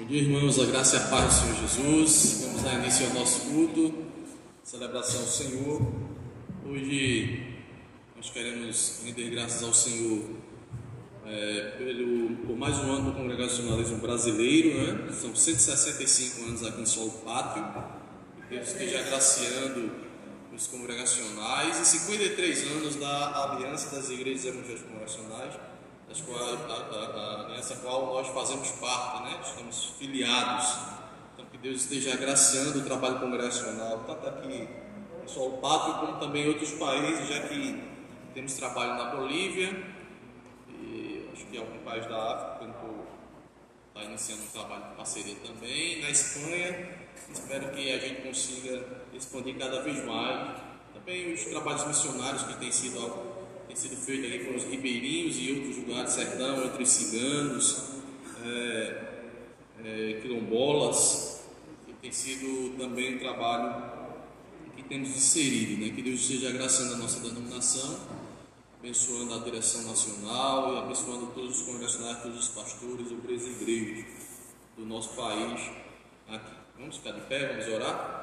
Bom dia, irmãos, a graça e a paz do Senhor Jesus. Vamos dar início ao nosso culto, celebração ao Senhor. Hoje nós queremos render graças ao Senhor por mais um ano do congregacionalismo brasileiro, né? São 165 anos aqui em Solo Pátrio. Que Deus esteja agraciando os congregacionais e 53 anos da Aliança das Igrejas Evangélicas Congregacionais, nessa qual nós fazemos parte, né? Estamos filiados. Então que Deus esteja agraciando o trabalho congregacional, tanto aqui em Solo Pátrio como também em outros países, já que temos trabalho na Bolívia e acho que algum país da África está iniciando um trabalho de parceria também, na Espanha. Espero que a gente consiga expandir cada vez mais. Também os trabalhos missionários que têm sido feitos aqui com os ribeirinhos e outros lugares, sertão, entre os ciganos, quilombolas, que tem sido também um trabalho que temos inserido, né? Que Deus esteja agraciando a nossa denominação, abençoando a direção nacional e abençoando todos os congregacionais, todos os pastores, obreiros e igrejas do nosso país aqui. Vamos ficar de pé, vamos orar.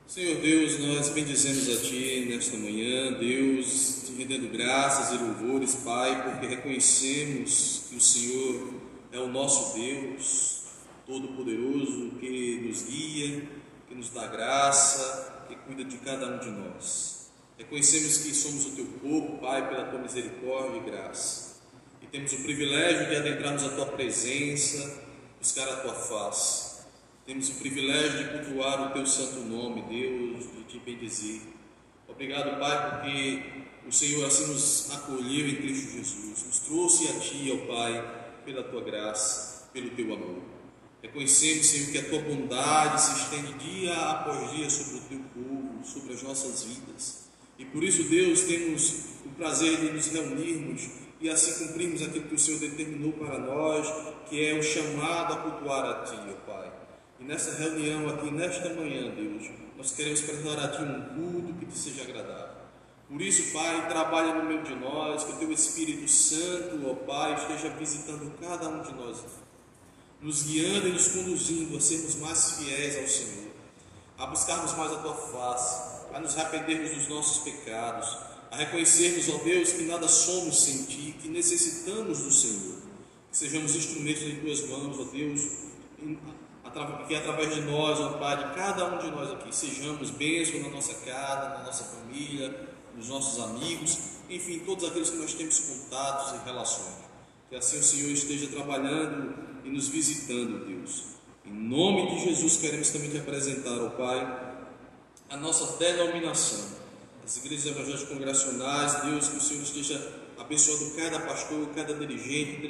Senhor Deus, nós bendizemos a Ti nesta manhã, Deus, te rendendo graças e louvores, Pai, porque reconhecemos que o Senhor é o nosso Deus Todo-Poderoso, que nos guia, que nos dá graça, que cuida de cada um de nós. Reconhecemos que somos o Teu povo, Pai, pela Tua misericórdia e graça. E temos o privilégio de adentrarmos a Tua presença, buscar a Tua face. Temos o privilégio de cultuar o Teu santo nome, Deus, de Te bendizer. Obrigado, Pai, porque o Senhor assim nos acolheu em Cristo Jesus. Nos trouxe a Ti, ó Pai, pela Tua graça, pelo Teu amor. Reconhecemos, Senhor, que a Tua bondade se estende dia após dia sobre o Teu povo, sobre as nossas vidas. E por isso, Deus, temos o prazer de nos reunirmos e assim cumprirmos aquilo que o Senhor determinou para nós, que é o chamado a cultuar a Ti, ó Pai. E nessa reunião aqui, nesta manhã, Deus, nós queremos apresentar a Ti um culto que Te seja agradável. Por isso, Pai, trabalha no meio de nós, que o Teu Espírito Santo, ó Pai, esteja visitando cada um de nós, nos guiando e nos conduzindo a sermos mais fiéis ao Senhor, a buscarmos mais a Tua face, a nos arrependermos dos nossos pecados, a reconhecermos, ó Deus, que nada somos sem Ti, que necessitamos do Senhor, que sejamos instrumentos em Tuas mãos, ó Deus, que através de nós, ó Pai, de cada um de nós aqui, sejamos bênçãos na nossa casa, na nossa família, nos nossos amigos, enfim, todos aqueles que nós temos contatos e relações. Que assim o Senhor esteja trabalhando e nos visitando, Deus. Em nome de Jesus, queremos também te apresentar, ó Pai, a nossa denominação, as igrejas evangélicas congregacionais, Deus, que o Senhor esteja abençoando cada pastor, cada dirigente,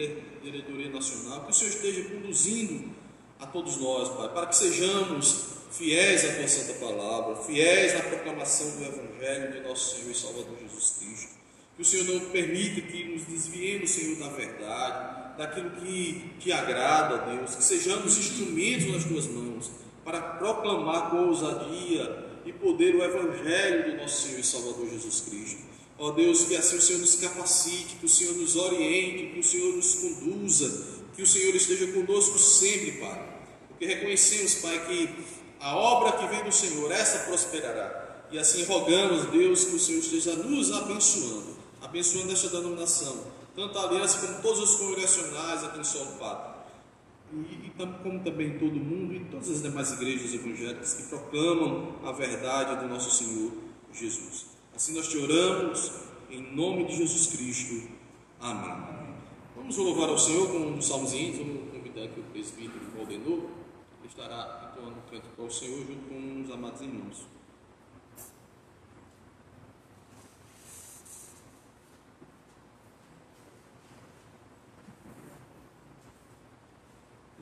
diretoria nacional, que o Senhor esteja conduzindo a todos nós, Pai, para que sejamos fiéis à Tua Santa Palavra, fiéis na proclamação do Evangelho de nosso Senhor e Salvador Jesus Cristo. Que o Senhor não permita que nos desviemos, Senhor, da verdade, daquilo que Te agrada, Deus, que sejamos instrumentos nas Tuas mãos, para proclamar com ousadia e poder o Evangelho do nosso Senhor e Salvador Jesus Cristo. Ó Deus, que assim o Senhor nos capacite, que o Senhor nos oriente, que o Senhor nos conduza, que o Senhor esteja conosco sempre, Pai. Porque reconhecemos, Pai, que a obra que vem do Senhor, essa prosperará. E assim rogamos, Deus, que o Senhor esteja nos abençoando, abençoando esta denominação, tanto a aliança como todos os congregacionais aqui em Solo Pátrio. Como também todo mundo e todas as demais igrejas evangélicas que proclamam a verdade do nosso Senhor Jesus. Assim nós te oramos, em nome de Jesus Cristo. Amém. Vamos louvar ao Senhor com um dos salmozinhos. Vamos convidar aqui o presbítero Valdenor. Ele estará entoando o canto para o Senhor junto com os amados irmãos.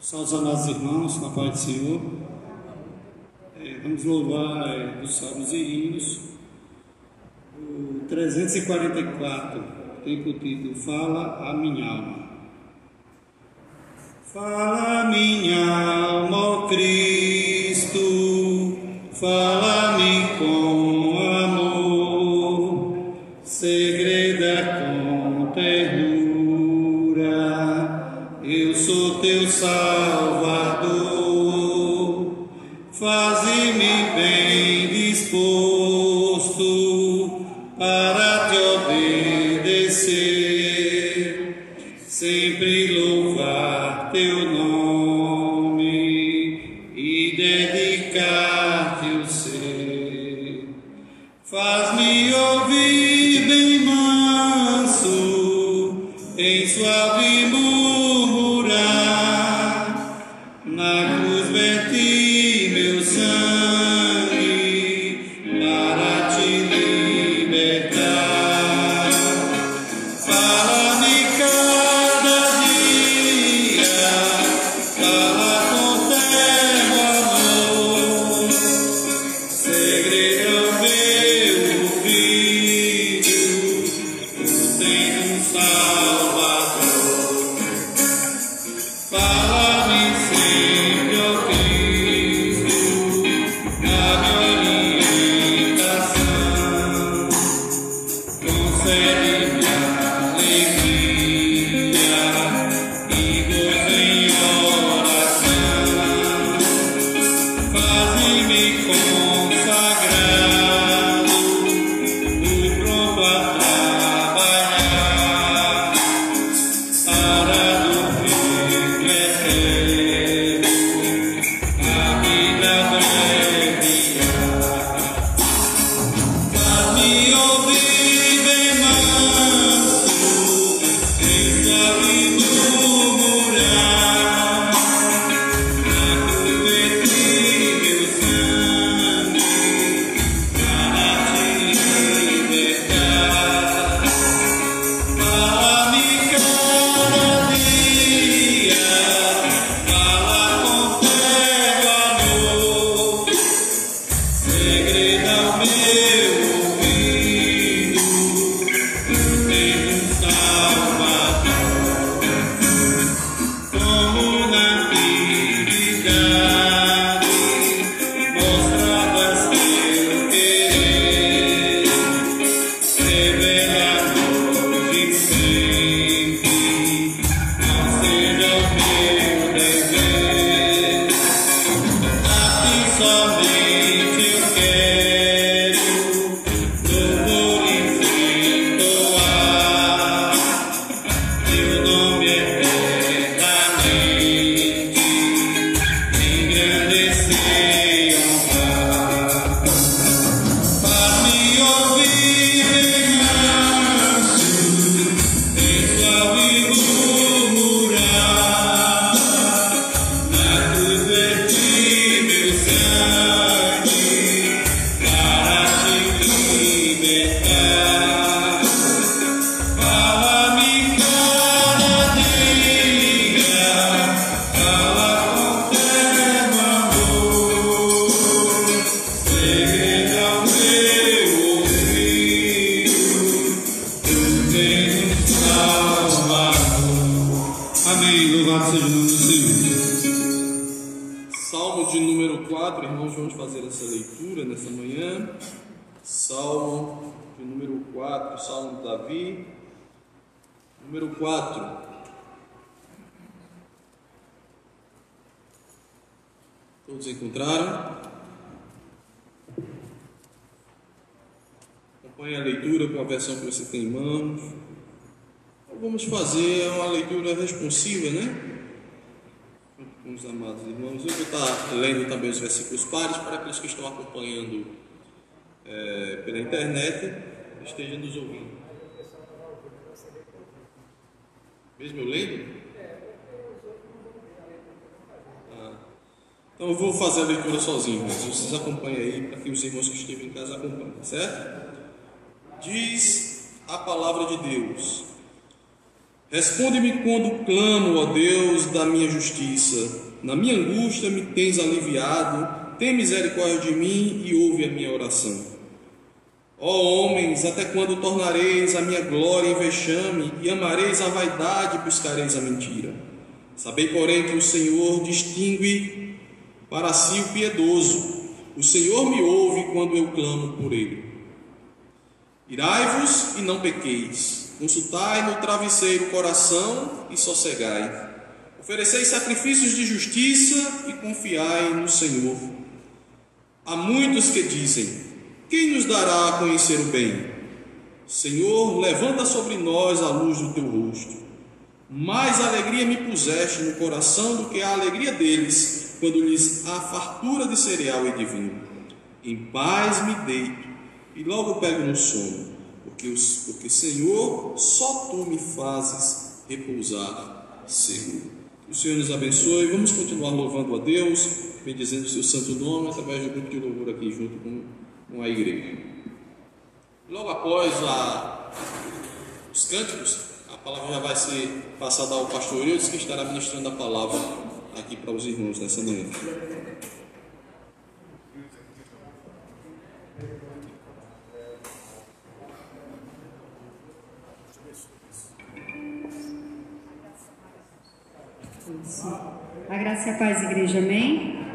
Salve aos amados irmãos, na paz do Senhor. Vamos louvar os salmos e hinos. O 344 tem por título Fala a minha alma. Fala minha alma, ó Cristo, fala-me com amor. segreda com ternura, eu sou teu Salvador, faze-me bem disposto para te obedecer, sempre louvar teu nome e dedicar-te o ser. Faz-me ouvir bem manso, em suave murmurar, na cruz verti meu sangue para te libertar. Fala-me cada dia, fala com terno amor, segredo meu ouvido, tem um Salvador. Fala-me sempre, ó Cristo, na minha orientação, concede-me alegria e gozo em oração, faze-me consagrado, pronto a trabalhar, para do reino eterno, a vida abreviar. Faz-me ouvir bem manso, em suave murmurar, na cruz verti meu sangue para te libertar. Fala-me cada dia, fala com terno amor, segredo ao meu ouvido, tem um Salvador. Como na antiguidade mostravas teu querer, revelador de sempre, não seja o meu dever. Assim somente eu quero louvores entoar, teu nome eternamente engrandecer e honrar. Faz-me ouvir bem manso, em suave murmurar, na cruz verti meu sangue para te libertar. Fala-me cada dia, fala com terno amor, segredo ao meu ouvido, tu tens um Salvador. Amém. Louvado seja o nome do Senhor. Salmo de número 4, irmãos, vamos fazer essa leitura nessa manhã. Salmo de número 4, Salmo de Davi. Número 4. Todos encontraram? Acompanhe a leitura com a versão que você tem em mãos. Então, vamos fazer uma leitura responsiva, né? Com os amados irmãos. Eu vou estar lendo também os versículos pares para aqueles que estão acompanhando pela internet estejam nos ouvindo. Mesmo eu lendo? Então eu vou fazer a leitura sozinho, mas vocês acompanhem aí para que os irmãos que estejam em casa acompanhem, certo? Diz a palavra de Deus: responde-me quando clamo, ó Deus da minha justiça. Na minha angústia me tens aliviado, tem misericórdia de mim e ouve a minha oração. Ó homens, até quando tornareis a minha glória em vexame e amareis a vaidade e buscareis a mentira? Sabei, porém, que o Senhor distingue para si o piedoso. O Senhor me ouve quando eu clamo por ele. Irai-vos e não pequeis, consultai no travesseiro o coração e sossegai. Ofereceis sacrifícios de justiça e confiai no Senhor. Há muitos que dizem: quem nos dará a conhecer o bem? Senhor, levanta sobre nós a luz do teu rosto. Mais alegria me puseste no coração do que a alegria deles, quando lhes há fartura de cereal e de vinho. Em paz me deito e logo pego no sono, porque Senhor, só tu me fazes repousar seguro. Que o Senhor nos abençoe. Vamos continuar louvando a Deus, bendizendo o seu santo nome através do grupo de louvor aqui junto com a igreja. Logo após os cânticos, a palavra já vai ser passada ao pastor Eudes, que estará ministrando a palavra aqui para os irmãos nessa manhã. A graça e a paz, igreja, amém?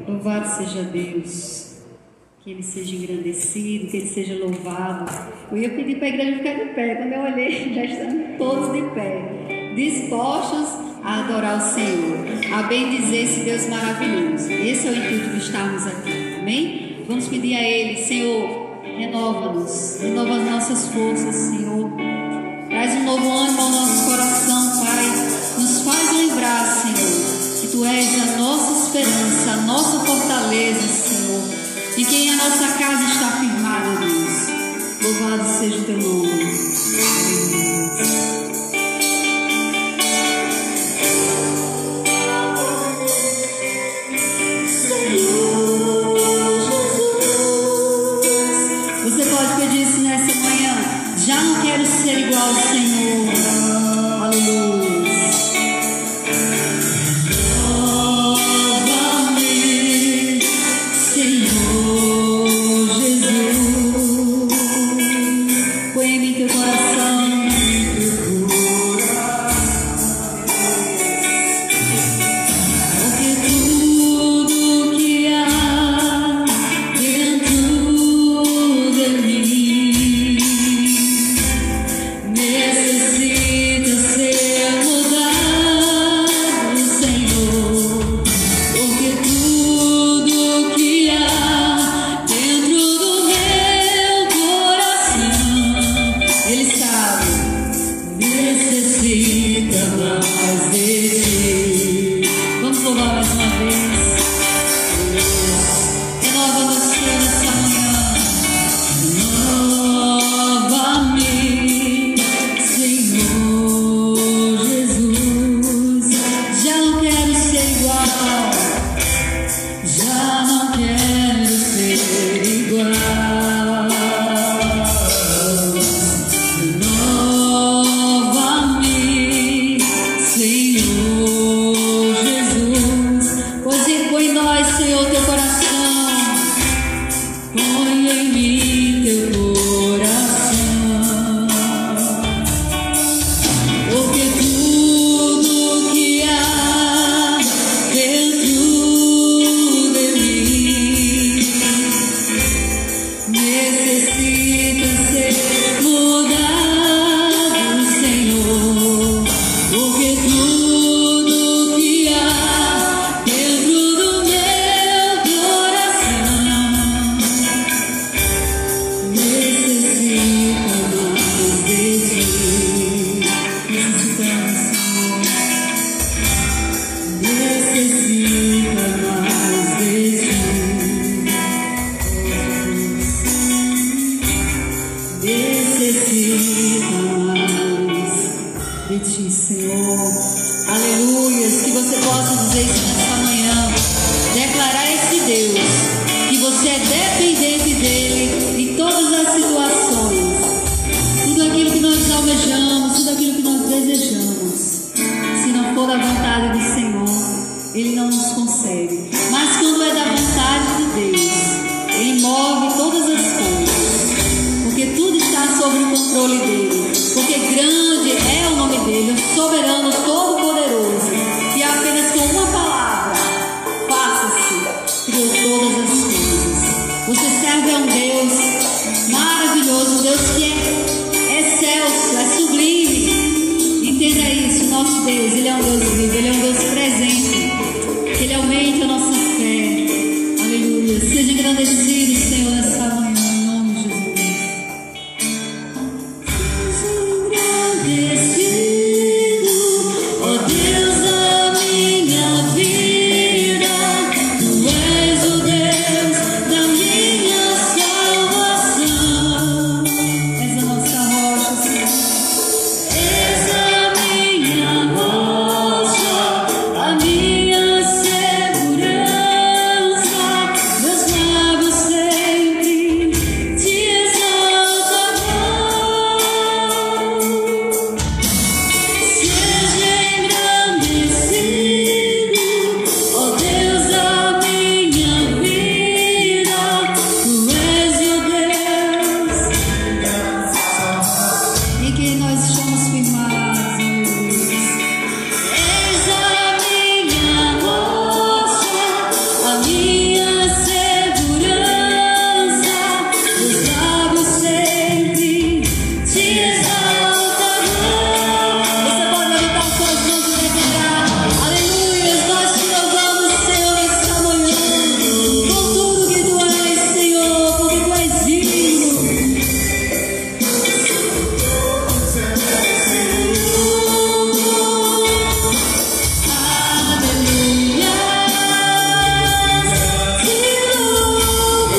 Louvado seja Deus, que Ele seja engrandecido, que Ele seja louvado. Eu ia pedir para a igreja ficar de pé, quando eu olhei, já estão todos de pé, dispostos a adorar o Senhor, a bendizer esse Deus maravilhoso. Esse é o intuito de estarmos aqui, amém? Vamos pedir a Ele: Senhor, renova-nos, renova as nossas forças, Senhor, traz um novo ânimo ao nosso coração, Pai. Nos faz lembrar, Senhor, que Tu és a nossa esperança, a nossa fortaleza, Senhor, e que em a nossa casa está firmada, Deus. Louvado seja o Teu nome. Você pode pedir isso nessa manhã. Já não quero ser igual ao Senhor. Aleluia. Você serve a um Deus maravilhoso, um Deus Deus, Ele é um Deus vivo, Ele é um Deus presente, que Ele aumente a nossa fé. Aleluia. Seja engrandecido, Senhor, nessa manhã, em nome de Jesus. Engrandecido, ó Deus da minha vida, Tu és o Deus da minha salvação. És a nossa rocha, Senhor. És a minha rocha, a minha segurança. Meus lábios sempre te exaltarão. Seja engrandecido, ó Deus da minha vida, Tu és o Deus em quem nós estamos firmados, meu Deus. És a minha rocha, a minha segurança. Meus lábios sempre te exaltarão. Você pode levantar suas mãos e declarar: aleluia, nós te louvamos, Senhor, nessa manhã, por tudo que Tu és, Senhor, porque Tu és digno. Aleluia, te louvo,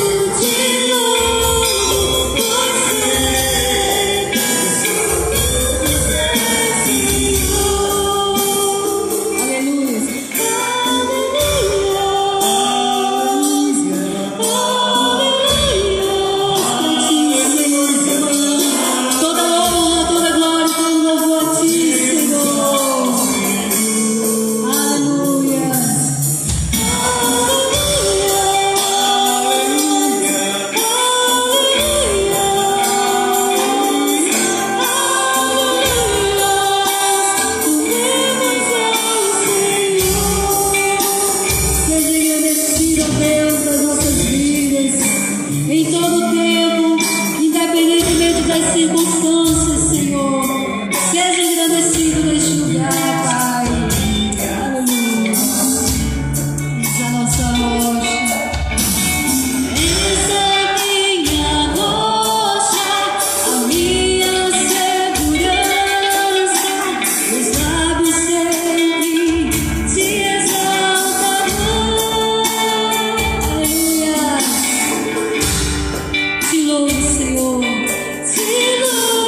toda honra, toda glória, todo louvor a Ti, Senhor. Aleluia. Seja engrandecido, ó Deus, das nossas vidas, em todo o tempo, independentemente das circunstâncias, Senhor. Seja engrandecido neste lugar, Pai. Aleluia. És a nossa rocha. És a minha rocha, a minha segurança. Meus lábios sempre te exaltarão. Aleluia. Te louvo, Senhor. Te louvo.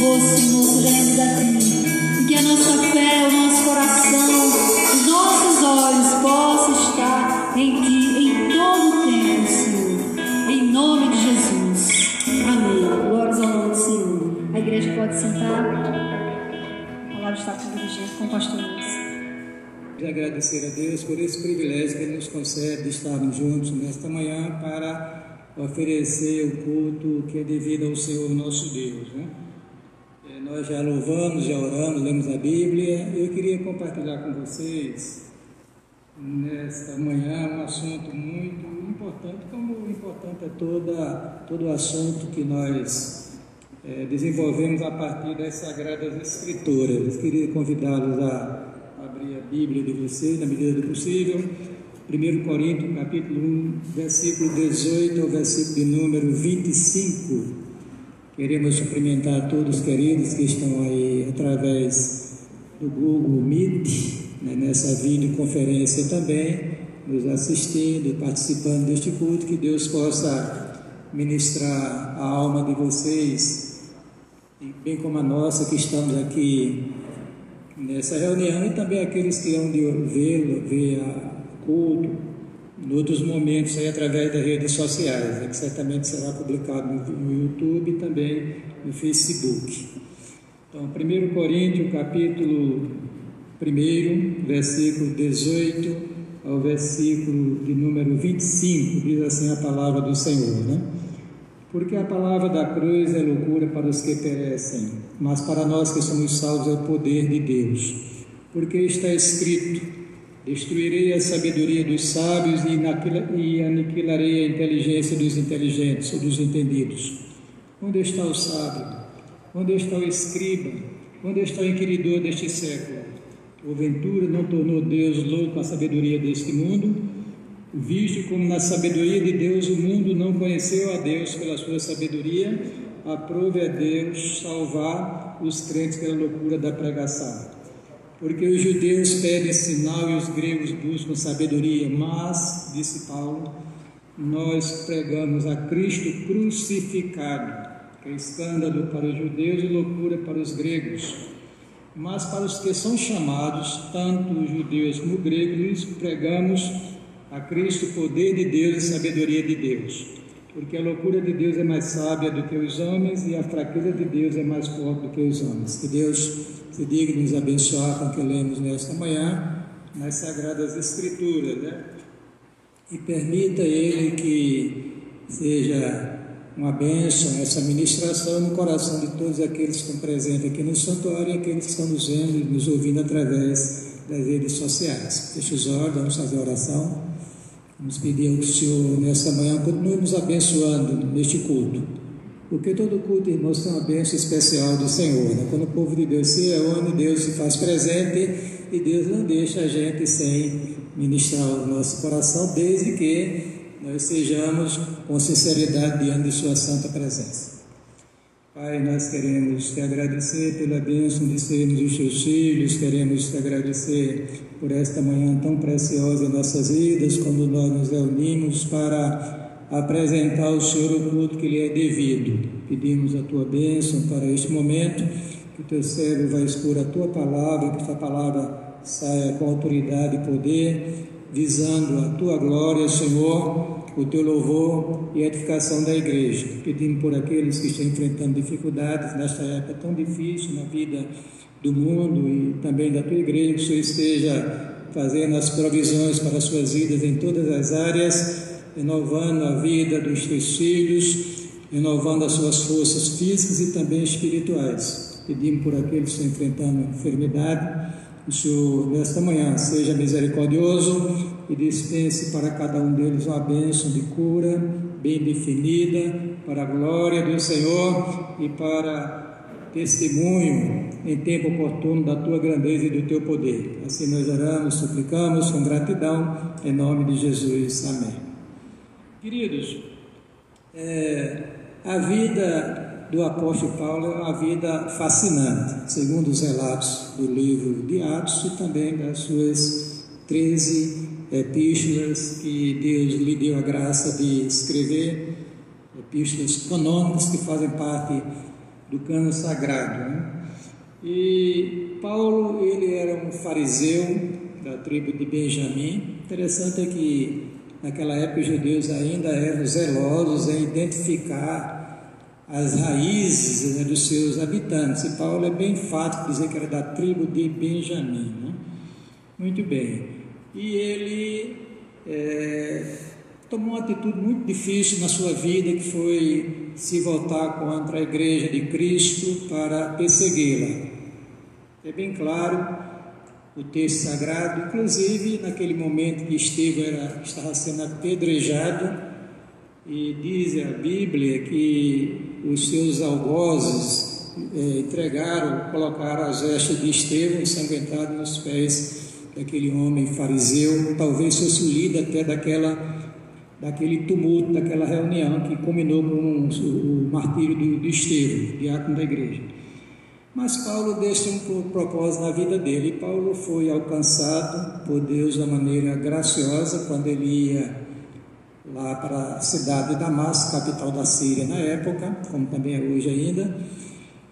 louvor, Senhor, seja rendido a Ti. E que a nossa fé, o nosso coração, os nossos olhos possam estar em Ti em todo o tempo, Senhor. Em nome de Jesus. Amém. Glórias ao nome do Senhor. A igreja pode sentar. A palavra está com o pastor Luiz. De agradecer a Deus por esse privilégio que Ele nos concede de estarmos juntos nesta manhã para oferecer o culto que é devido ao Senhor nosso Deus, né? Nós já louvamos, já oramos, lemos a Bíblia. Eu queria compartilhar com vocês nesta manhã um assunto muito importante, como importante é todo o assunto que nós desenvolvemos a partir das Sagradas Escrituras. Eu queria convidá-los a abrir a Bíblia de vocês, na medida do possível. 1 Coríntios, capítulo 1, versículo 18 ao versículo de número 25. Queremos cumprimentar todos os queridos que estão aí através do Google Meet, né, nessa videoconferência também, nos assistindo e participando deste culto. Que Deus possa ministrar a alma de vocês, bem como a nossa que estamos aqui nessa reunião, e também aqueles que hão de ver o culto em outros momentos aí através das redes sociais, que certamente será publicado no YouTube e também no Facebook. Então, 1 Coríntios, capítulo 1, versículo 18 ao versículo de número 25, diz assim a palavra do Senhor, né? Porque a palavra da cruz é loucura para os que perecem, mas para nós que somos salvos é o poder de Deus. Porque está escrito: destruirei a sabedoria dos sábios e aniquilarei a inteligência dos inteligentes ou dos entendidos. Onde está o sábio? Onde está o escriba? Onde está o inquiridor deste século? Porventura não tornou Deus louco a sabedoria deste mundo? Visto como na sabedoria de Deus o mundo não conheceu a Deus pela sua sabedoria, aprove a Deus salvar os crentes pela loucura da pregação. Porque os judeus pedem sinal e os gregos buscam sabedoria, mas, disse Paulo, nós pregamos a Cristo crucificado, que é escândalo para os judeus e loucura para os gregos. Mas para os que são chamados, tanto os judeus como os gregos, pregamos a Cristo poder de Deus e sabedoria de Deus. Porque a loucura de Deus é mais sábia do que os homens e a fraqueza de Deus é mais forte do que os homens. Que Deus se digne nos abençoar com o que lemos nesta manhã nas Sagradas Escrituras, né? E permita Ele que seja uma bênção essa ministração no coração de todos aqueles que estão presentes aqui no santuário e aqueles que estão nos vendo e nos ouvindo através das redes sociais. Feche os olhos, vamos fazer a oração. Vamos pedir ao Senhor nessa manhã, continue nos abençoando neste culto, porque todo culto, irmãos, tem uma bênção especial do Senhor, né? Quando o povo de Deus se reúne, Deus se faz presente e Deus não deixa a gente sem ministrar o nosso coração, desde que nós sejamos com sinceridade diante de sua santa presença. Pai, nós queremos te agradecer pela bênção de sermos os teus filhos, queremos te agradecer por esta manhã tão preciosa em nossas vidas, quando nós nos reunimos para apresentar ao Senhor o culto que lhe é devido. Pedimos a tua bênção para este momento, que o teu servo vai expor a tua palavra, que esta palavra saia com autoridade e poder, visando a tua glória, Senhor, o teu louvor e a edificação da igreja. Pedimos por aqueles que estão enfrentando dificuldades nesta época tão difícil na vida do mundo e também da tua igreja, que o Senhor esteja fazendo as provisões para as suas vidas em todas as áreas, renovando a vida dos teus filhos, renovando as suas forças físicas e também espirituais. Pedimos por aqueles que estão enfrentando enfermidade, o Senhor, nesta manhã, seja misericordioso e dispense para cada um deles uma bênção de cura bem definida, para a glória do Senhor e para testemunho em tempo oportuno da tua grandeza e do teu poder. Assim nós oramos, suplicamos com gratidão, em nome de Jesus. Amém. Queridos, a vida do apóstolo Paulo é uma vida fascinante, segundo os relatos do livro de Atos e também das suas 13 epístolas que Deus lhe deu a graça de escrever, epístolas canônicas que fazem parte do cânon sagrado, né? E Paulo, ele era um fariseu da tribo de Benjamim. Interessante é que naquela época os judeus ainda eram zelosos em identificar as raízes, né, dos seus habitantes. E Paulo é bem enfático dizer que era da tribo de Benjamim, né? Muito bem. E ele tomou uma atitude muito difícil na sua vida, que foi se voltar contra a igreja de Cristo para persegui-la. É bem claro o texto sagrado, inclusive naquele momento que Estevão estava sendo apedrejado, e diz a Bíblia que os seus algozes colocaram as vestes de Estevão ensanguentado nos pés daquele homem fariseu. Talvez fosse o líder até daquele tumulto, daquela reunião que culminou com o martírio de Estevão, diácono da igreja. Mas Paulo deixa um propósito na vida dele. E Paulo foi alcançado por Deus da maneira graciosa quando ele ia lá para a cidade de Damasco, capital da Síria na época, como também é hoje ainda,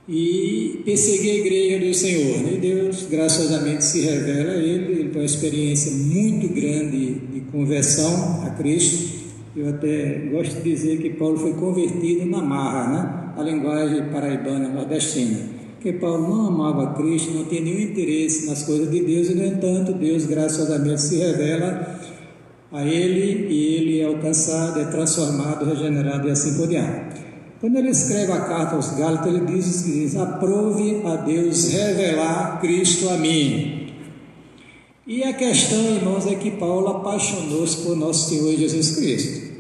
e perseguir a igreja do Senhor. E Deus graciosamente se revela a ele tem uma experiência muito grande de conversão a Cristo. Eu até gosto de dizer que Paulo foi convertido na marra, né? A linguagem paraibana nordestina. Porque Paulo não amava Cristo, não tinha nenhum interesse nas coisas de Deus, e no entanto Deus graciosamente se revela a ele, e ele é alcançado, é transformado, regenerado e assim por diante. Quando ele escreve a carta aos Gálatas, ele diz: aprove a Deus revelar Cristo a mim. E a questão, irmãos, é que Paulo apaixonou-se por nosso Senhor Jesus Cristo.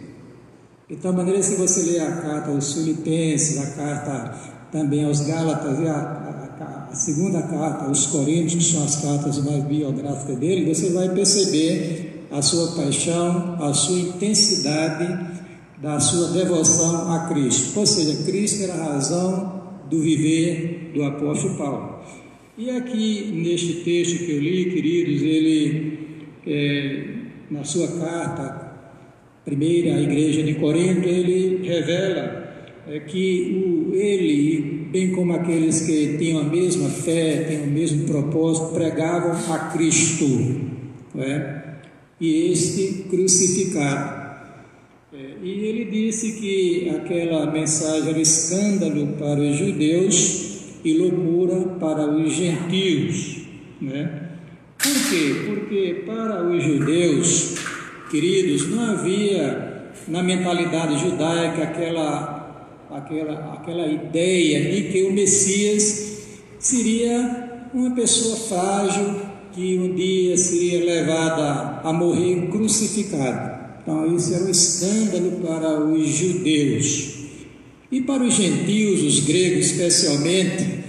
De tal maneira, se você ler a carta aos Filipenses, a carta também aos Gálatas e a segunda carta aos Coríntios, que são as cartas mais biográficas dele, você vai perceber a sua paixão, a sua intensidade da sua devoção a Cristo. Ou seja, Cristo era a razão do viver do apóstolo Paulo. E aqui, neste texto que eu li, queridos, ele, na sua carta, primeira à igreja de Corinto, ele revela que ele, bem como aqueles que tinham a mesma fé, tinham o mesmo propósito, pregavam a Cristo, não é? E este crucificado. E ele disse que aquela mensagem era escândalo para os judeus e loucura para os gentios, né? Por quê? Porque para os judeus, queridos, não havia na mentalidade judaica aquela ideia de que o Messias seria uma pessoa frágil que um dia seria levada a morrer crucificado. Então isso era um escândalo para os judeus. E para os gentios, os gregos especialmente,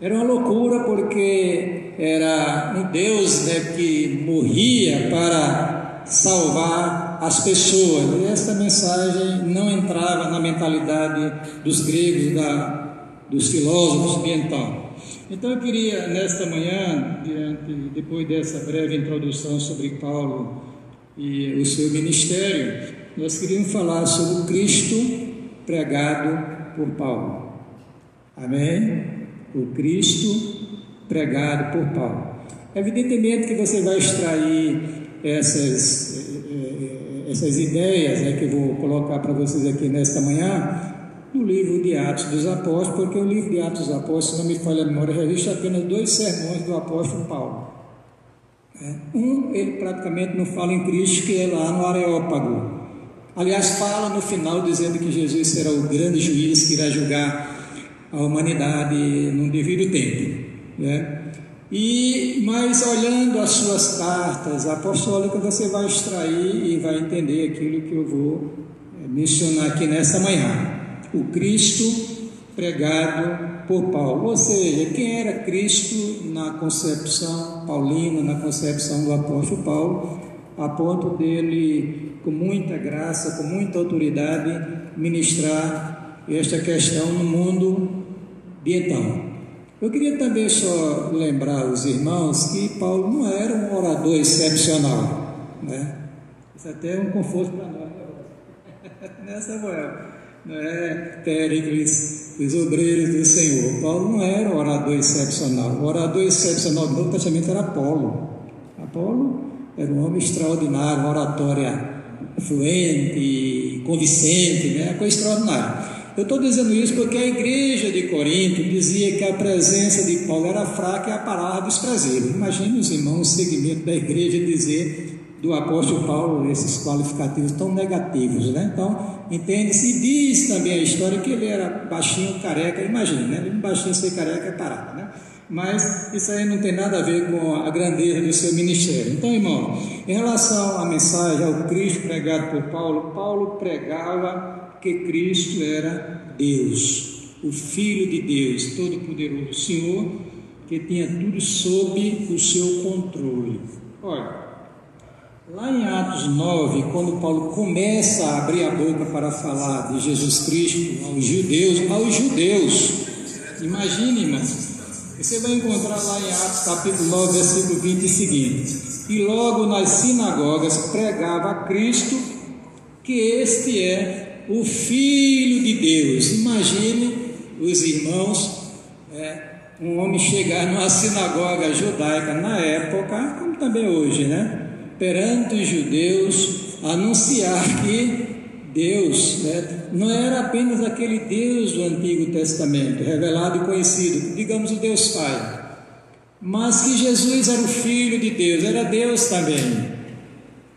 era uma loucura, porque era um Deus, né, que morria para salvar as pessoas. E essa mensagem não entrava na mentalidade dos gregos, dos filósofos de então. Então eu queria, nesta manhã, depois dessa breve introdução sobre Paulo e o seu ministério, nós queríamos falar sobre o Cristo pregado por Paulo. Amém? O Cristo pregado por Paulo. Evidentemente que você vai extrair essas ideias, né, que eu vou colocar para vocês aqui nesta manhã, no livro de Atos dos Apóstolos, porque o livro de Atos dos Apóstolos, se não me falha a memória, registra apenas 2 sermões do apóstolo Paulo. Ele praticamente não fala em Cristo, que é lá no Areópago. Aliás, fala no final dizendo que Jesus será o grande juiz que irá julgar a humanidade num devido tempo, né? Mas olhando as suas cartas apostólicas, você vai extrair e vai entender aquilo que eu vou mencionar aqui nesta manhã. O Cristo pregado por Paulo. Ou seja, quem era Cristo na concepção paulina, na concepção do apóstolo Paulo, a ponto dele, com muita graça, com muita autoridade, ministrar esta questão no mundo de então. Eu queria também só lembrar os irmãos que Paulo não era um orador excepcional, né? Isso até é um conforto para nós, né, Samuel? Péricles, os obreiros do Senhor. Paulo não era um orador excepcional. O orador excepcional do Novo Testamento era Apolo. Apolo era um homem extraordinário, uma oratória fluente, convincente, coisa extraordinária. Eu estou dizendo isso porque a igreja de Corinto dizia que a presença de Paulo era fraca e a palavra desprezível. Imagine os irmãos, o segmento da igreja dizer do apóstolo Paulo esses qualificativos tão negativos, Então, entende-se, e diz também a história que ele era baixinho, careca, imagina, Ele baixinho ser careca é parado, Mas isso aí não tem nada a ver com a grandeza do seu ministério. Então, irmão, em relação à mensagem, ao Cristo pregado por Paulo, Paulo pregava que Cristo era Deus, o Filho de Deus, Todo-Poderoso, o Senhor, que tinha tudo sob o seu controle. Olha, lá em Atos 9, quando Paulo começa a abrir a boca para falar de Jesus Cristo aos judeus, imagine, irmãos, você vai encontrar lá em Atos capítulo 9, versículo 20 e seguinte: e logo nas sinagogas pregava a Cristo, que este é o Filho de Deus. Imagine os irmãos, um homem chegar numa sinagoga judaica na época, como também hoje, perante os judeus, anunciar que Deus, não era apenas aquele Deus do Antigo Testamento, revelado e conhecido, digamos o Deus Pai, mas que Jesus era o Filho de Deus, era Deus também,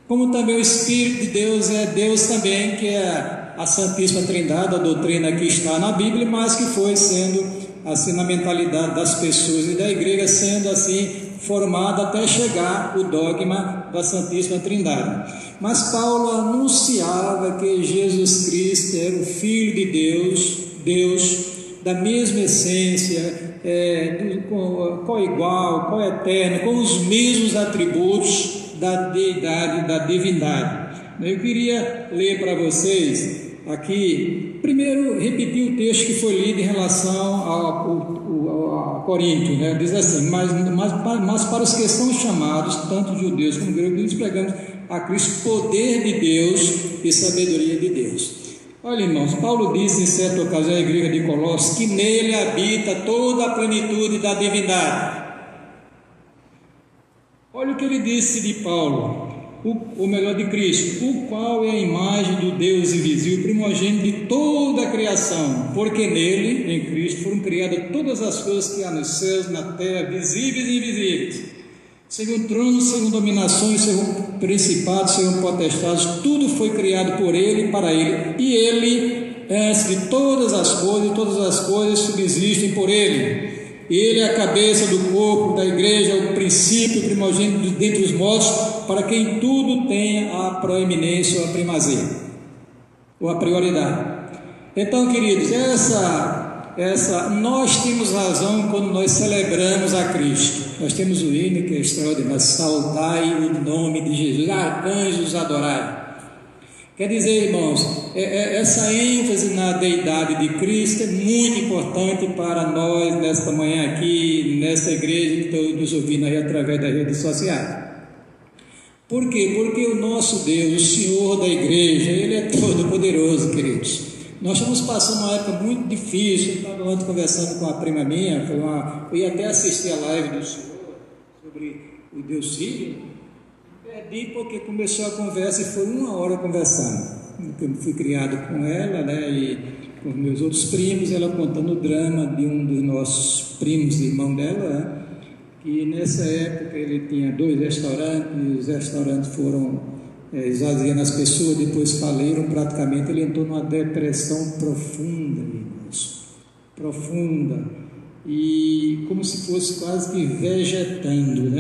como também o Espírito de Deus é Deus também, que é a Santíssima Trindade, a doutrina que está na Bíblia, mas que foi sendo assim na mentalidade das pessoas e da igreja, sendo assim formada até chegar o dogma da Santíssima Trindade. Mas Paulo anunciava que Jesus Cristo era o Filho de Deus da mesma essência, co-igual, co-eterno, com os mesmos atributos da deidade, da divindade. Eu queria ler para vocês aqui, primeiro repetir o texto que foi lido em relação a Corinto, diz assim: mas para os que são chamados, tanto judeus como gregos, pregamos a Cristo, poder de Deus e sabedoria de Deus. Olha, irmãos, Paulo disse em certa ocasião à igreja de Colossos que nele habita toda a plenitude da divindade. Olha o que ele disse de Paulo, ou melhor, de Cristo, o qual é a imagem do Deus invisível, primogênito de toda a criação, porque nele, em Cristo, foram criadas todas as coisas que há nos céus, na terra, visíveis e invisíveis, segundo tronos, segundo dominações, segundo principados, segundo potestades, tudo foi criado por ele e para ele, e ele é antes de todas as coisas, e todas as coisas subsistem por ele. Ele é a cabeça do corpo da igreja, o princípio primogênito dentre os mortos, para que em tudo tenha a proeminência ou a primazia, ou a prioridade. Então, queridos, nós temos razão quando nós celebramos a Cristo. Nós temos o hino que é extraordinário: saudai o nome de Jesus, arcanjos adorai. Quer dizer, irmãos, essa ênfase na deidade de Cristo é muito importante para nós nesta manhã aqui, nesta igreja que estão nos ouvindo aí através das redes sociais. Por quê? Porque o nosso Deus, o Senhor da igreja, Ele é todo poderoso, queridos. Nós estamos passando uma época muito difícil. Eu estava ontem conversando com uma prima minha, eu ia até assistir a live do Senhor sobre o Deus Filho. Perdi porque começou a conversa e foi 1 hora conversando. Eu fui criado com ela, e com meus outros primos, ela contando o drama de um dos nossos primos, irmão dela, que nessa época ele tinha 2 restaurantes, e os restaurantes foram esvaziando as pessoas, depois faliram praticamente. Ele entrou numa depressão profunda, irmãos, profunda, e como se fosse quase que vegetando,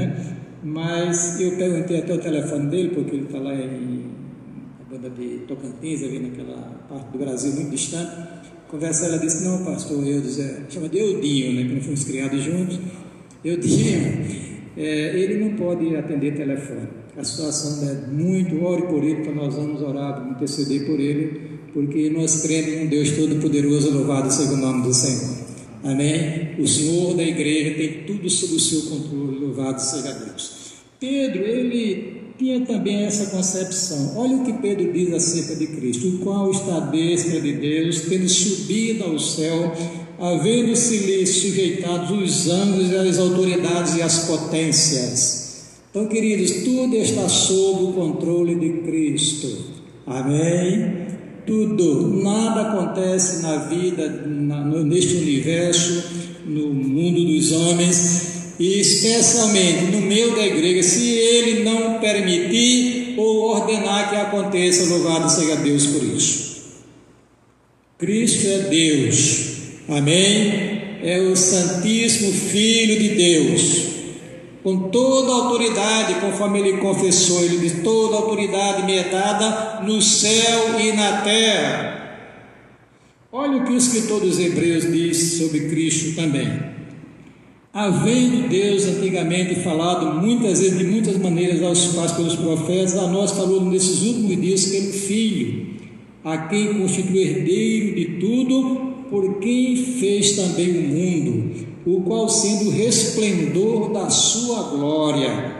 Mas eu perguntei até o telefone dele, porque ele está lá na banda de Tocantins, ali naquela parte do Brasil muito distante. Conversa, ela disse: não, pastor, chama de Eudinho, que nós fomos criados juntos. Eudinho, ele não pode atender telefone. A situação é muito, ore por ele, então nós vamos orar, interceder por ele, porque nós cremos em um Deus Todo-Poderoso, louvado seja o nome do Senhor. Amém? O Senhor da igreja tem tudo sob o seu controle, louvado seja Deus. Pedro, ele tinha também essa concepção. Olha o que Pedro diz acerca de Cristo: o qual está à destra de Deus, tendo subido ao céu, havendo-se-lhe sujeitados os anjos e as autoridades e as potências. Então, queridos, tudo está sob o controle de Cristo. Amém? Tudo, nada acontece na vida, neste universo, no mundo dos homens, e especialmente no meio da igreja, se Ele não permitir ou ordenar que aconteça. Louvado seja Deus por isso. Cristo é Deus, amém? É o Santíssimo Filho de Deus, com toda a autoridade, conforme Ele confessou. Ele diz: toda a autoridade me é dada no céu e na terra. Olha o que o escritor dos Hebreus diz sobre Cristo também. Havendo Deus antigamente falado muitas vezes, de muitas maneiras aos pais pelos profetas, a nós falou nesses últimos dias pelo Filho, a quem constitui herdeiro de tudo, por quem fez também o mundo, o qual, sendo o resplendor da sua glória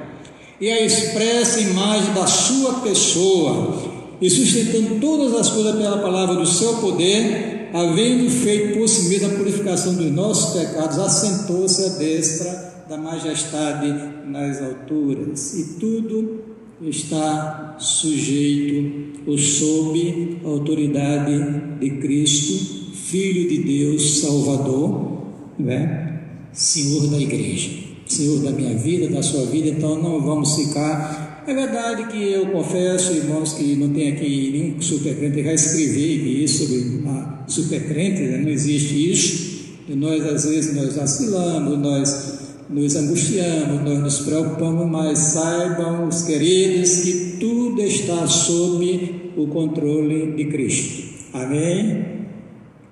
e a expressa imagem da sua pessoa, e sustentando todas as coisas pela palavra do seu poder, havendo feito por si mesmo a purificação dos nossos pecados, assentou-se à destra da majestade nas alturas, e tudo está sujeito ou sob a autoridade de Cristo, Filho de Deus, Salvador, né? Senhor da igreja, Senhor da minha vida, da sua vida. Então não vamos ficar... É verdade que eu confesso, irmãos, que não tem aqui nenhum supercrente, eu já escrevi isso sobre a supercrente, né? Não existe isso, e nós às vezes nós vacilamos, nós nos angustiamos, nós nos preocupamos, mas saibam os queridos que tudo está sob o controle de Cristo, amém?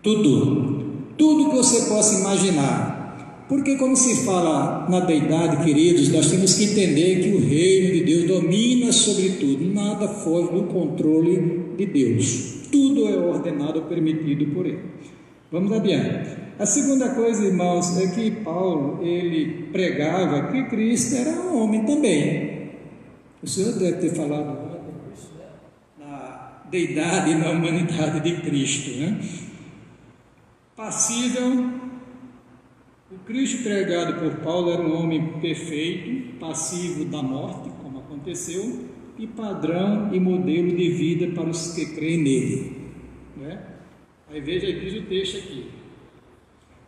Tudo que você possa imaginar. Porque quando se fala na deidade, queridos, nós temos que entender que o reino de Deus domina sobre tudo, nada foge do controle de Deus, tudo é ordenado ou permitido por Ele. Vamos adiante. A segunda coisa, irmãos, é que Paulo, ele pregava que Cristo era um homem também. O Senhor deve ter falado na deidade e na humanidade de Cristo, né? Passível. O Cristo pregado por Paulo era um homem perfeito, passivo da morte, como aconteceu, e padrão e modelo de vida para os que creem nele, né? Aí veja, diz o texto aqui.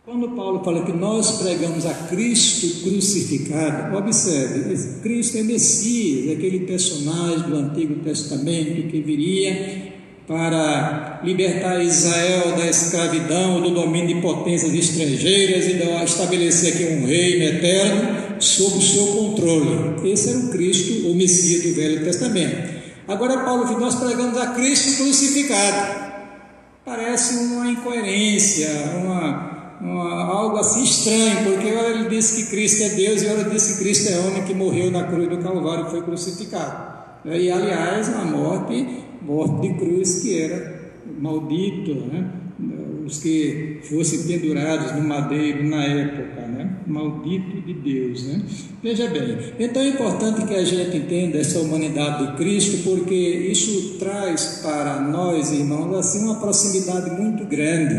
Quando Paulo fala que nós pregamos a Cristo crucificado, observe, Cristo é Messias, aquele personagem do Antigo Testamento que viria para libertar Israel da escravidão, do domínio de potências estrangeiras e estabelecer aqui um reino eterno sob o seu controle. Esse era o Cristo, o Messias do Velho Testamento. Agora Paulo diz: nós pregamos a Cristo crucificado. Parece uma incoerência, algo assim estranho, porque ora ele disse que Cristo é Deus e ora disse que Cristo é homem que morreu na cruz do Calvário e foi crucificado. E aliás, a morte de cruz, que era maldito, né? Os que fossem pendurados no madeiro na época, né? Maldito de Deus, né? Veja bem, então é importante que a gente entenda essa humanidade de Cristo, porque isso traz para nós, irmãos, assim, uma proximidade muito grande,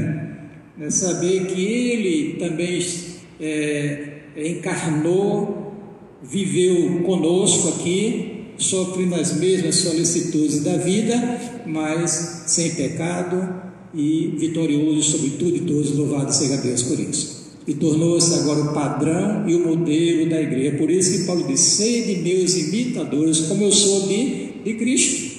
né? Saber que Ele também encarnou, viveu conosco aqui, sofrendo as mesmas solicitudes da vida, mas sem pecado e vitorioso sobre tudo e todos. Louvado seja Deus por isso. E tornou-se agora o padrão e o modelo da igreja. Por isso que Paulo diz: sede meus imitadores, como eu sou de Cristo.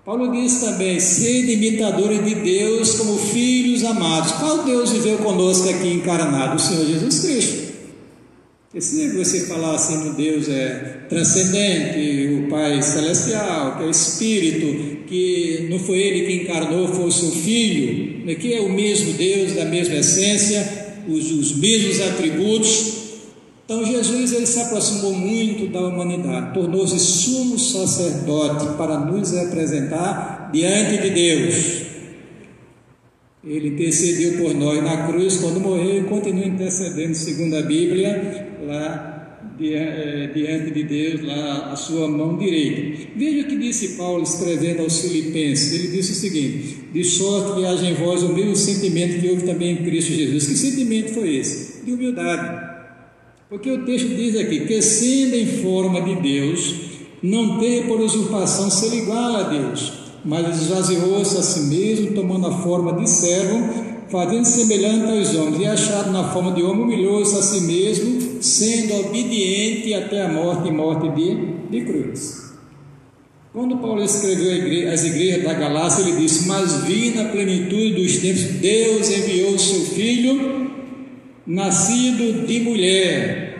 Paulo diz também: sede imitadores de Deus como filhos amados. Qual Deus viveu conosco aqui encarnado? O Senhor Jesus Cristo. Porque se você falar assim no Deus transcendente, o Pai Celestial, que é Espírito, que não foi Ele que encarnou, foi o seu Filho, né, que é o mesmo Deus, da mesma essência, os mesmos atributos. Então Jesus, ele se aproximou muito da humanidade, tornou-se sumo sacerdote para nos representar diante de Deus. Ele intercedeu por nós na cruz quando morreu e continua intercedendo, segundo a Bíblia, lá diante de Deus lá a sua mão direita. Veja o que disse Paulo escrevendo aos Filipenses. Ele disse o seguinte: de sorte que haja em vós o mesmo sentimento que houve também em Cristo Jesus. Que sentimento foi esse? De humildade. Porque o texto diz aqui que, sendo em forma de Deus, não teve por usurpação ser igual a Deus, mas esvaziou-se a si mesmo, tomando a forma de servo, fazendo semelhante aos homens, e achado na forma de homem, humilhou-se a si mesmo, sendo obediente até a morte, e morte de cruz. Quando Paulo escreveu às igrejas da Galácia, ele disse: mas vi na plenitude dos tempos, Deus enviou o seu Filho, nascido de mulher,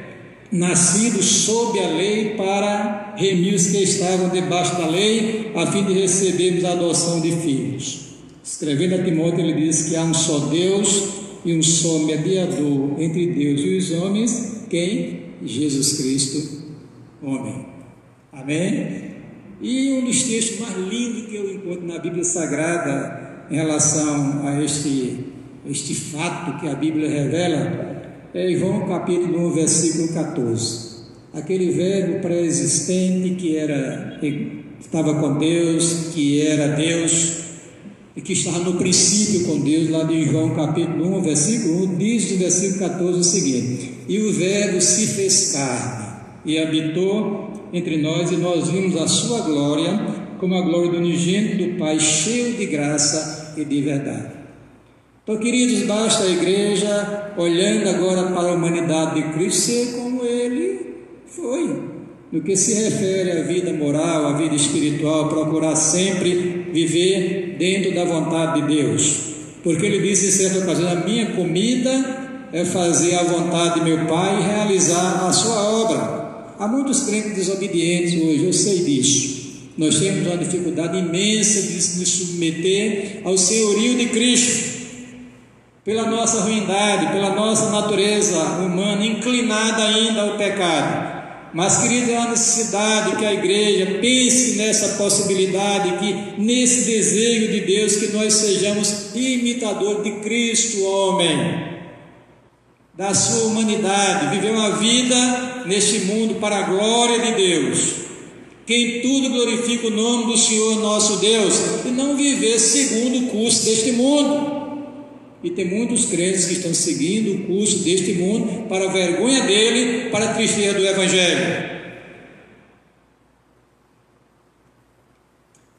nascido sob a lei, para remir os que estavam debaixo da lei, a fim de recebermos a adoção de filhos. Escrevendo a Timóteo, ele diz que há um só Deus e um só mediador entre Deus e os homens, quem? Jesus Cristo, homem. Amém? E um dos textos mais lindos que eu encontro na Bíblia Sagrada em relação a este fato que a Bíblia revela é João capítulo 1, versículo 14. Aquele verbo pré-existente que estava com Deus, que era Deus, e que estava no princípio com Deus, lá de João capítulo 1, versículo 1, diz no versículo 14 o seguinte: e o verbo se fez carne e habitou entre nós, e nós vimos a sua glória, como a glória do unigênito do Pai, cheio de graça e de verdade. Então, queridos, basta a igreja, olhando agora para a humanidade de Cristo, ser como Ele foi, no que se refere à vida moral, à vida espiritual, procurar sempre viver dentro da vontade de Deus, porque Ele disse em certa ocasião: a minha comida é fazer a vontade de meu Pai e realizar a sua obra. Há muitos crentes desobedientes hoje, eu sei disso. Nós temos uma dificuldade imensa de nos submeter ao senhorio de Cristo, pela nossa ruindade, pela nossa natureza humana inclinada ainda ao pecado. Mas, querido, é uma necessidade que a igreja pense nessa possibilidade, que nesse desejo de Deus, que nós sejamos imitadores de Cristo, homem, da sua humanidade, viver uma vida neste mundo para a glória de Deus, que em tudo glorifica o nome do Senhor nosso Deus, e não viver segundo o curso deste mundo. E tem muitos crentes que estão seguindo o curso deste mundo para a vergonha dele, para a tristeza do Evangelho.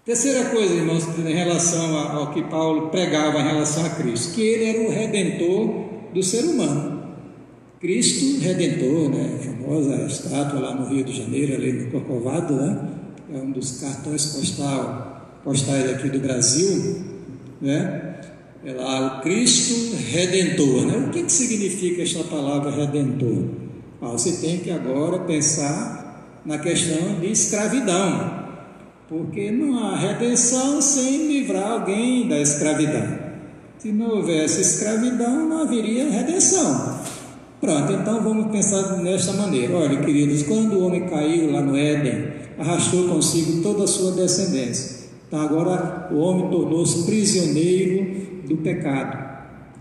Terceira coisa, irmãos, em relação ao que Paulo pregava em relação a Cristo, que ele era o redentor do ser humano. Cristo Redentor, né? A famosa estátua lá no Rio de Janeiro, ali no Corcovado, né? É um dos cartões postais aqui do Brasil, né? É lá o Cristo Redentor, né? O que significa esta palavra Redentor? Você tem que agora pensar na questão de escravidão, porque não há redenção sem livrar alguém da escravidão. Se não houvesse escravidão, não haveria redenção. Pronto, então vamos pensar desta maneira. Olha, queridos, quando o homem caiu lá no Éden, arrastou consigo toda a sua descendência. Então agora o homem tornou-se prisioneiro do pecado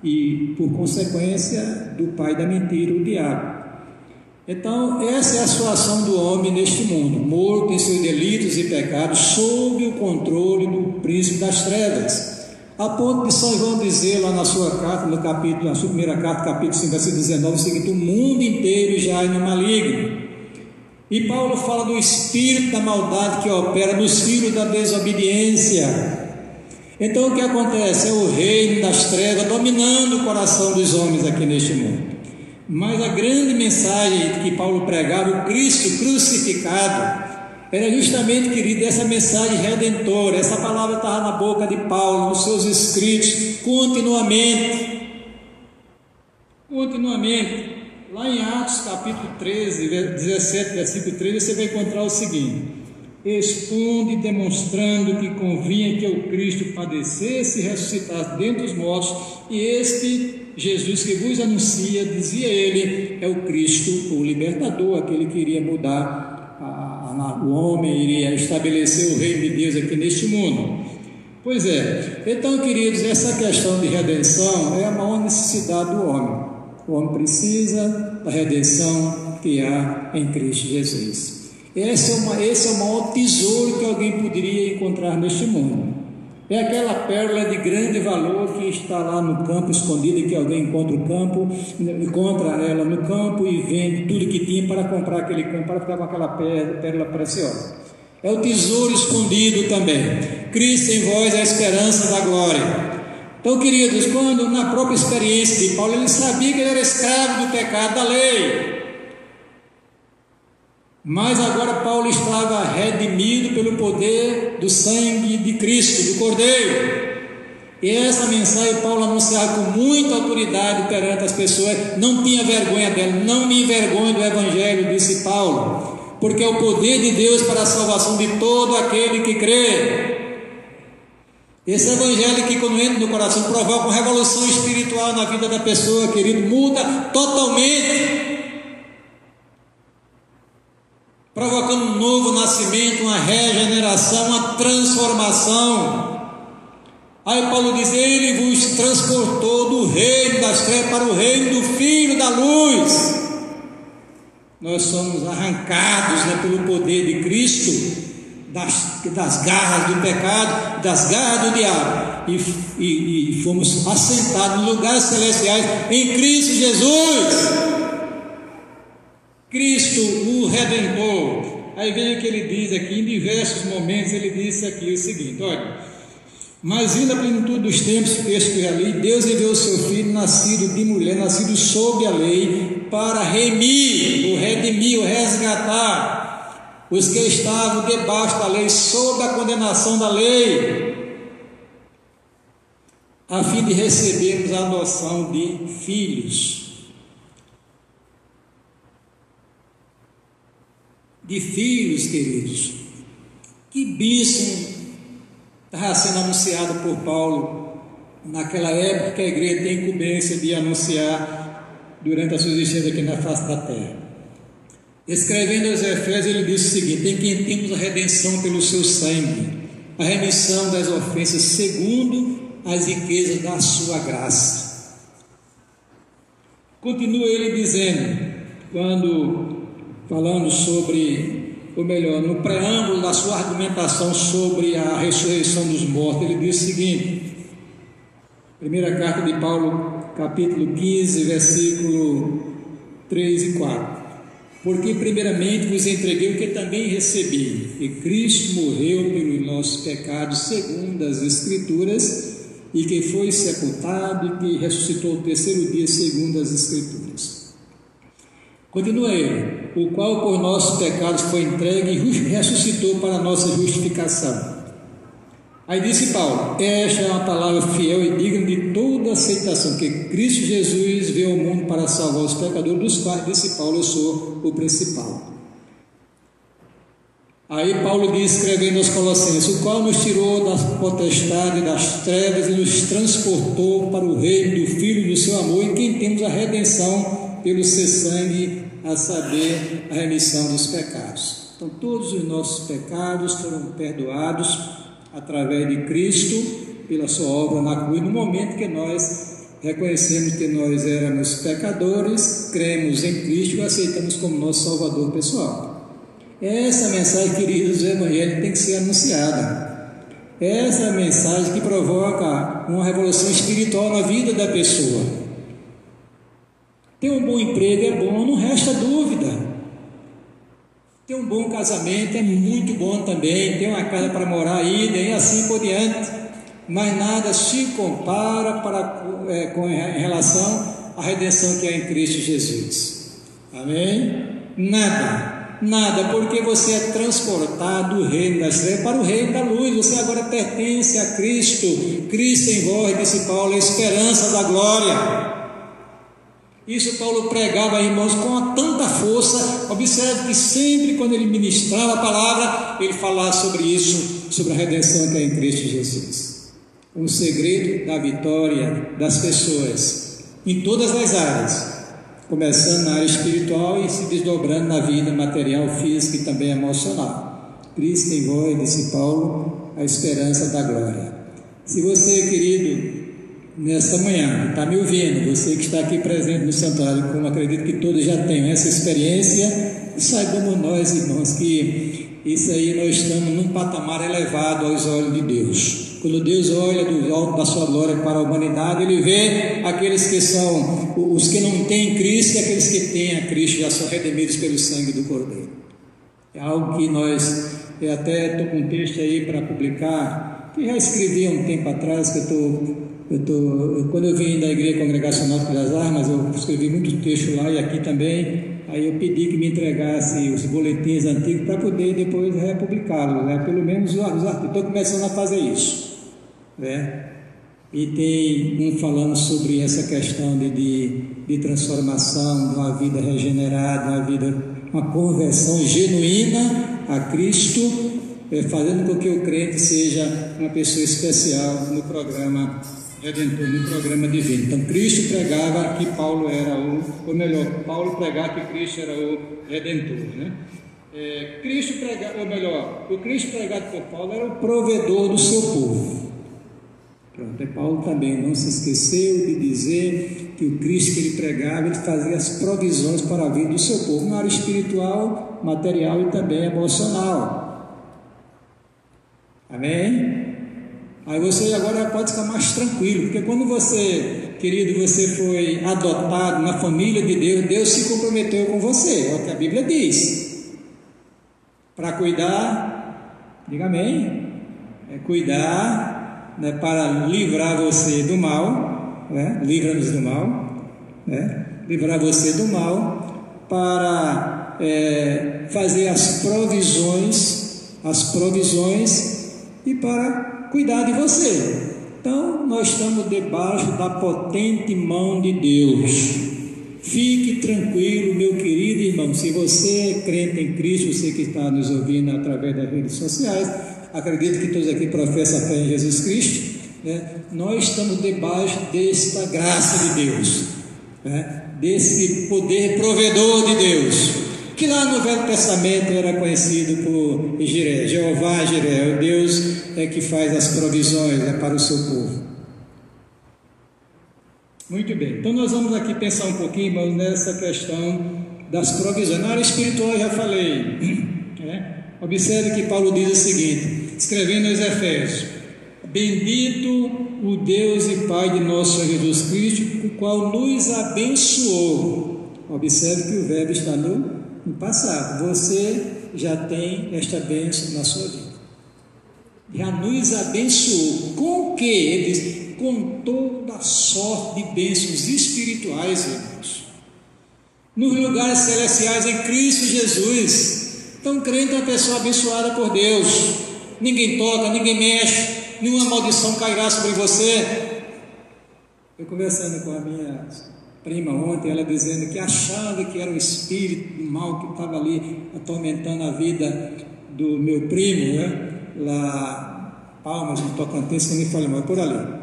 e, por consequência, do pai da mentira, o diabo. Então essa é a situação do homem neste mundo, morto em seus delitos e pecados, sob o controle do príncipe das trevas, a ponto de São João dizer lá na sua carta, na sua primeira carta, capítulo 5, versículo 19, o seguinte: o mundo inteiro já é no maligno. E Paulo fala do espírito da maldade que opera nos filhos da desobediência. Então o que acontece? É o reino das trevas dominando o coração dos homens aqui neste mundo. Mas a grande mensagem que Paulo pregava, o Cristo crucificado, era justamente, querido, essa mensagem redentora. Essa palavra estava na boca de Paulo, nos seus escritos, continuamente. Lá em Atos capítulo 13, 17, versículo 13, você vai encontrar o seguinte: expondo e demonstrando que convinha que o Cristo padecesse e ressuscitasse dentre os mortos, e este Jesus que vos anuncia, dizia ele, é o Cristo, o libertador, aquele que iria mudar o homem, iria estabelecer o reino de Deus aqui neste mundo. Pois é, então, queridos, essa questão de redenção é a maior necessidade do homem. O homem precisa da redenção que há em Cristo Jesus. Esse é o maior tesouro que alguém poderia encontrar neste mundo. É aquela pérola de grande valor que está lá no campo, escondida, que alguém encontra ela no campo e vende tudo que tinha para comprar aquele campo, para ficar com aquela pérola preciosa. É o tesouro escondido também. Cristo em vós é a esperança da glória. Então, queridos, quando na própria experiência de Paulo, ele sabia que ele era escravo do pecado, da lei. Mas agora Paulo estava redimido pelo poder do sangue de Cristo, do Cordeiro. E essa mensagem Paulo anunciava com muita autoridade perante as pessoas. Não tinha vergonha dela. Não me envergonhe do Evangelho, disse Paulo, porque é o poder de Deus para a salvação de todo aquele que crê. Esse Evangelho que, quando entra no coração, provoca uma revolução espiritual na vida da pessoa, querido, muda totalmente, provocando um novo nascimento, uma regeneração, uma transformação. Aí Paulo diz: ele vos transportou do reino das trevas para o reino do Filho da luz. Nós somos arrancados, pelo poder de Cristo das garras do pecado, das garras do diabo, e fomos assentados em lugares celestiais em Cristo Jesus. Cristo, o Redentor. Aí vem o que ele diz aqui, em diversos momentos ele disse aqui o seguinte: olha, mas vindo a plenitude dos tempos, texto que eu já li, Deus enviou o seu Filho, nascido de mulher, nascido sob a lei, para redimir, resgatar os que estavam debaixo da lei, sob a condenação da lei, a fim de recebermos a adoção de filhos. De filhos, queridos. Que bênção estava sendo anunciado por Paulo naquela época que a igreja tem incumbência de anunciar durante a sua existência aqui na face da terra. Escrevendo aos Efésios, ele disse o seguinte: em quem temos a redenção pelo seu sangue, a remissão das ofensas segundo as riquezas da sua graça. Continua ele dizendo, falando sobre, ou melhor, no preâmbulo da sua argumentação sobre a ressurreição dos mortos, ele diz o seguinte, primeira carta de Paulo, capítulo 15, versículo 3 e 4: porque primeiramente vos entreguei o que também recebi, que Cristo morreu pelos nossos pecados segundo as Escrituras, e que foi sepultado e que ressuscitou o terceiro dia segundo as Escrituras. Continua ele: o qual por nossos pecados foi entregue e ressuscitou para a nossa justificação. Aí disse Paulo: esta é uma palavra fiel e digna de toda aceitação, que Cristo Jesus veio ao mundo para salvar os pecadores, dos quais, disse Paulo, eu sou o principal. Aí Paulo diz, escrevendo aos Colossenses: o qual nos tirou da potestade das trevas e nos transportou para o reino do Filho do seu amor, em quem temos a redenção pelo seu sangue, a saber, a remissão dos pecados. Então todos os nossos pecados foram perdoados através de Cristo, pela sua obra na cruz, no momento que nós reconhecemos que nós éramos pecadores, cremos em Cristo e o aceitamos como nosso Salvador pessoal. Essa mensagem, queridos, do Evangelho tem que ser anunciada. Essa é a mensagem que provoca uma revolução espiritual na vida da pessoa. Ter um bom emprego é bom, não resta dúvida. Ter um bom casamento é muito bom também, ter uma casa para morar aí, e assim por diante, mas nada se compara em relação à redenção que há em Cristo Jesus. Amém? Nada, porque você é transportado do reino das trevas para o reino da luz. Você agora pertence a Cristo. Cristo em vós, disse Paulo, a esperança da glória. Isso Paulo pregava, irmãos, com tanta força. Observe que sempre quando ele ministrava a palavra, ele falava sobre isso, sobre a redenção que é em Cristo Jesus. Um segredo da vitória das pessoas em todas as áreas, começando na área espiritual e se desdobrando na vida material, física e também emocional. Cristo em vós, disse Paulo, a esperança da glória. Se você, querido, nesta manhã, está me ouvindo, você que está aqui presente no santuário, como acredito que todos já tenham essa experiência, saibamos nós, irmãos, que isso aí nós estamos num patamar elevado aos olhos de Deus. Quando Deus olha do alto da sua glória para a humanidade, Ele vê aqueles que são os que não têm Cristo e aqueles que têm a Cristo já são redimidos pelo sangue do Cordeiro. É algo que nós, eu até estou com um texto aí para publicar, que já escrevi há um tempo atrás, que quando eu vim da Igreja Congregacional das Armas, eu escrevi muito texto lá e aqui também. Aí eu pedi que me entregasse os boletins antigos para poder depois republicá-los, né? Pelo menos os artigos. Estou começando a fazer isso, né? E tem um falando sobre essa questão de transformação, de uma vida regenerada, uma conversão genuína a Cristo, fazendo com que o crente seja uma pessoa especial no programa Redentor, no programa divino. Então Cristo pregava que Paulo era Paulo pregava que Cristo era o Redentor, né? O Cristo pregado por Paulo era o provedor do seu povo. Pronto, Paulo também não se esqueceu de dizer que o Cristo que ele pregava, ele fazia as provisões para a vida do seu povo, na área espiritual, material e também emocional. Amém? Aí você agora pode ficar mais tranquilo, porque quando você, querido, você foi adotado na família de Deus, Deus se comprometeu com você, é o que a Bíblia diz, para cuidar, diga amém, cuidar, né, para livrar você do mal, né, livra-nos do mal, né, livrar você do mal, para fazer as provisões e para cuidar de você. Então nós estamos debaixo da potente mão de Deus. Fique tranquilo, meu querido irmão, se você é crente em Cristo, você que está nos ouvindo através das redes sociais, acredito que todos aqui professam a fé em Jesus Cristo, né? Nós estamos debaixo desta graça de Deus, né? Desse poder provedor de Deus, que lá no Velho Testamento era conhecido por Jiré, Jeová Jiré, o Deus que faz as provisões para o seu povo. Muito bem, então nós vamos aqui pensar um pouquinho, irmãos, nessa questão das provisões. Na área espiritual eu já falei, né? Observe que Paulo diz o seguinte, escrevendo aos Efésios: bendito o Deus e Pai de nosso Senhor Jesus Cristo, o qual nos abençoou. Observe que o verbo está no passado. Você já tem esta bênção na sua vida, já nos abençoou. Com o que? Ele diz, com toda sorte de bênçãos espirituais, irmãos, nos lugares celestiais em Cristo Jesus. Então, crente é uma pessoa abençoada por Deus. Ninguém toca, ninguém mexe, nenhuma maldição cairá sobre você. Eu conversando com a minha prima ontem, ela dizendo que achava que era um espírito mal que estava ali atormentando a vida do meu primo, né? Lá Palmas, no Tocantins, que me fala, mas por ali,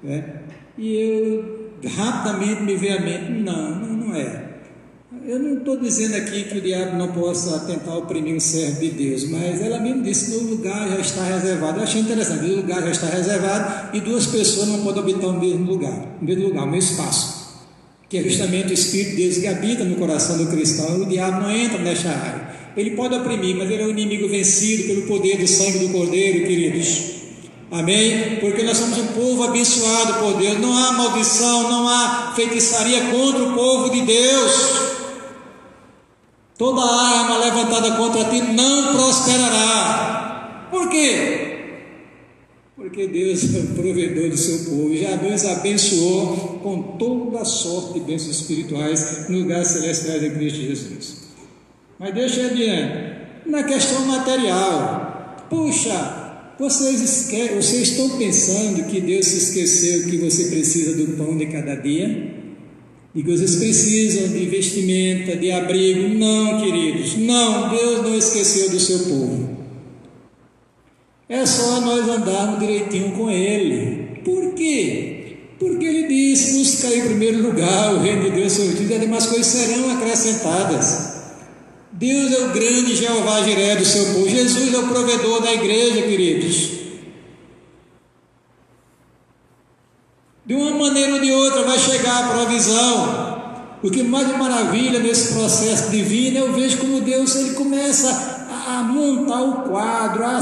né? E eu rapidamente me veio à mente, não é. Eu não estou dizendo aqui que o diabo não possa tentar oprimir um servo de Deus, mas ela mesmo disse que o lugar já está reservado. Eu achei interessante, o lugar já está reservado e duas pessoas não podem habitar o mesmo lugar, o mesmo espaço, que é justamente o Espírito de Deus que habita no coração do cristão. O diabo não entra nesta área. Ele pode oprimir, mas ele é um inimigo vencido pelo poder do sangue do Cordeiro, queridos. Amém? Porque nós somos um povo abençoado por Deus. Não há maldição, não há feitiçaria contra o povo de Deus. Toda arma levantada contra ti não prosperará. Por quê? Porque Deus é o provedor do seu povo, já nos abençoou com toda a sorte de bênçãos espirituais no lugar celestial de Cristo Jesus. Mas deixa eu adiante, na questão material, puxa, vocês estão pensando que Deus se esqueceu que você precisa do pão de cada dia? E que vocês precisam de vestimenta, de abrigo? Não, queridos, não, Deus não esqueceu do seu povo. É só nós andarmos direitinho com Ele. Por quê? Porque Ele disse, buscar em primeiro lugar o reino de Deus, e as demais coisas serão acrescentadas. Deus é o grande Jeová Jiré do seu povo. Jesus é o provedor da igreja, queridos. De uma de outra vai chegar a provisão. O que mais me maravilha nesse processo divino, eu vejo como Deus ele começa a montar o quadro, a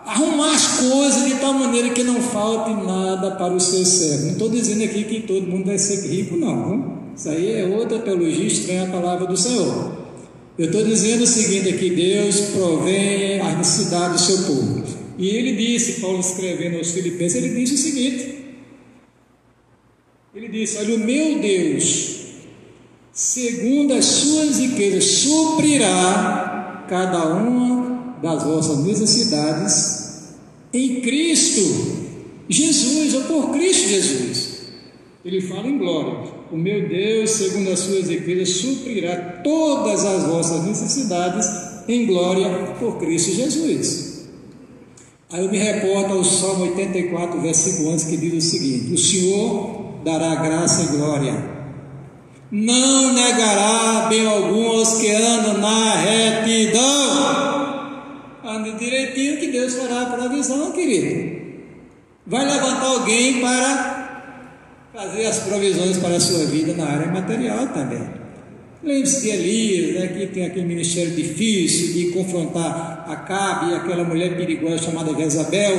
arrumar as coisas de tal maneira que não falte nada para o seu servo. Não estou dizendo aqui que todo mundo vai ser rico, não. Viu? Isso aí é outra teologia estranha à palavra do Senhor. Eu estou dizendo o seguinte aqui: Deus provém a necessidade do seu povo. E ele disse, Paulo escrevendo aos Filipenses, ele disse o seguinte: ele disse: olha, o meu Deus, segundo as suas riquezas, suprirá cada uma das vossas necessidades em Cristo Jesus, ou por Cristo Jesus. Ele fala em glória: o meu Deus, segundo as suas riquezas, suprirá todas as vossas necessidades em glória por Cristo Jesus. Aí eu me reporto ao Salmo 84, versículo 11, que diz o seguinte: o Senhor dará graça e glória, não negará bem algum aos que andam na retidão. Ande direitinho que Deus fará a provisão, querido. Vai levantar alguém para fazer as provisões para a sua vida na área material também. Lembre-se de Elias, né, que tem aquele ministério difícil de confrontar Acabe e aquela mulher perigosa chamada Jezabel.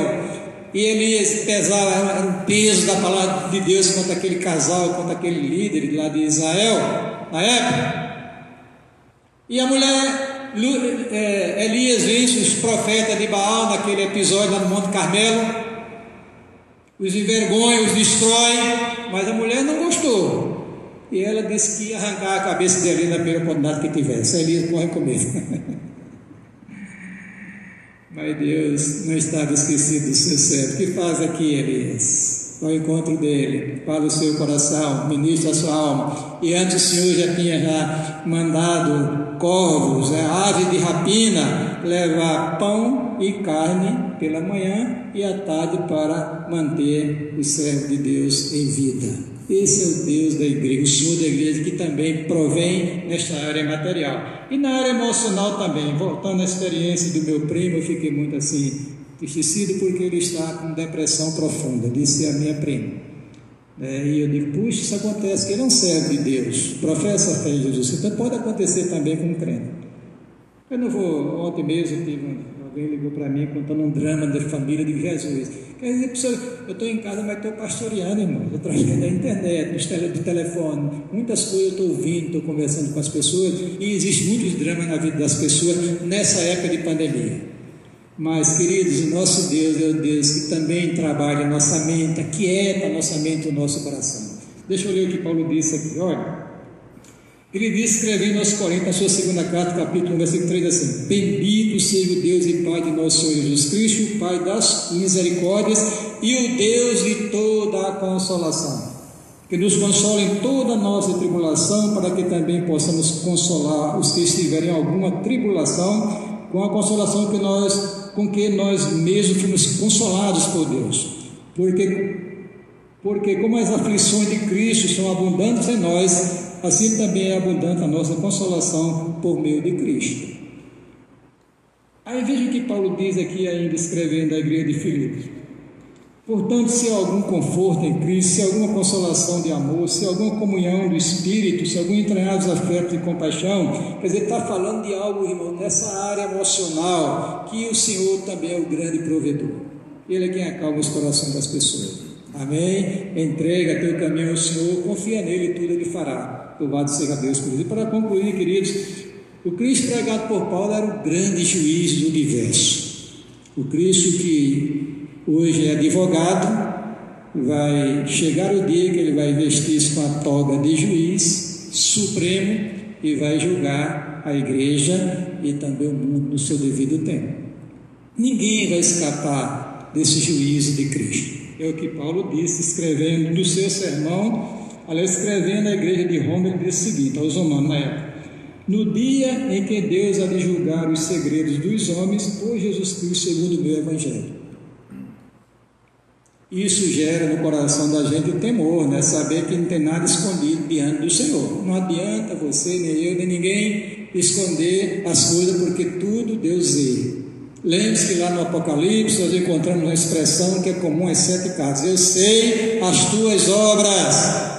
E Elias pesava, era um peso da palavra de Deus contra aquele casal, contra aquele líder lá de Israel, na época. E a mulher, Elias vence os profetas de Baal naquele episódio lá no Monte Carmelo, os envergonha, os destrói, mas a mulher não gostou. E ela disse que ia arrancar a cabeça de Elias na primeira oportunidade que tivesse. Elias corre com medo. Mas Deus não estava esquecido do seu servo. O que faz aqui, Elias? Ao encontro dele, fala o seu coração, ministra a sua alma. E antes o Senhor já tinha mandado corvos, aves de rapina, levar pão e carne pela manhã e à tarde para manter o servo de Deus em vida. Esse é o Deus da igreja, o Senhor da igreja, que também provém nesta área material. E na área emocional também, voltando à experiência do meu primo, eu fiquei muito assim, entristecido, porque ele está com depressão profunda, disse a minha prima. E eu digo: puxa, isso acontece, que ele é um servo de Deus, professa a fé em Jesus, então pode acontecer também com um crente. Eu não vou, ontem mesmo alguém ligou para mim contando um drama da família de Jesus. Quer dizer, professor, eu estou em casa, mas estou pastoreando, irmão, através da internet, do telefone, muitas coisas eu estou ouvindo, estou conversando com as pessoas, e existe muitos dramas na vida das pessoas nessa época de pandemia. Mas, queridos, o nosso Deus é o Deus que também trabalha a nossa mente, aquieta a nossa mente e o nosso coração. Deixa eu ler o que Paulo disse aqui, olha. Ele diz, escrevendo aos Coríntios, na sua segunda carta, capítulo 1, versículo 3, assim: bendito seja o Deus e Pai de nosso Senhor Jesus Cristo, o Pai das misericórdias e o Deus de toda a consolação, que nos consola em toda a nossa tribulação, para que também possamos consolar os que estiverem em alguma tribulação, com a consolação com que nós mesmos fomos consolados por Deus. Porque como as aflições de Cristo são abundantes em nós, assim também é abundante a nossa consolação por meio de Cristo. Aí veja o que Paulo diz aqui ainda, escrevendo à igreja de Filipos: portanto, se há algum conforto em Cristo, se há alguma consolação de amor, se há alguma comunhão do Espírito, se há algum entranhados afetos e compaixão, quer dizer, está falando de algo, irmão, nessa área emocional, que o Senhor também é o grande provedor. Ele é quem acalma os corações das pessoas. Amém? Entrega teu caminho ao Senhor, confia nele e tudo ele fará. Louvado seja Deus por isso. E para concluir, queridos, o Cristo pregado por Paulo era o grande juiz do universo. O Cristo que hoje é advogado, vai chegar o dia que ele vai vestir-se com a toga de juiz supremo e vai julgar a igreja e também o mundo no seu devido tempo. Ninguém vai escapar desse juízo de Cristo. É o que Paulo disse, escrevendo no seu sermão, escrevendo à igreja de Roma, ele disse o seguinte, aos romanos na época: no dia em que Deus há de julgar os segredos dos homens por Jesus Cristo, segundo o meu evangelho. Isso gera no coração da gente temor, né? Saber que não tem nada escondido diante do Senhor. Não adianta você, nem eu, nem ninguém esconder as coisas, porque tudo Deus vê. Lembre-se que lá no Apocalipse nós encontramos uma expressão que é comum às 7 casas: eu sei as tuas obras.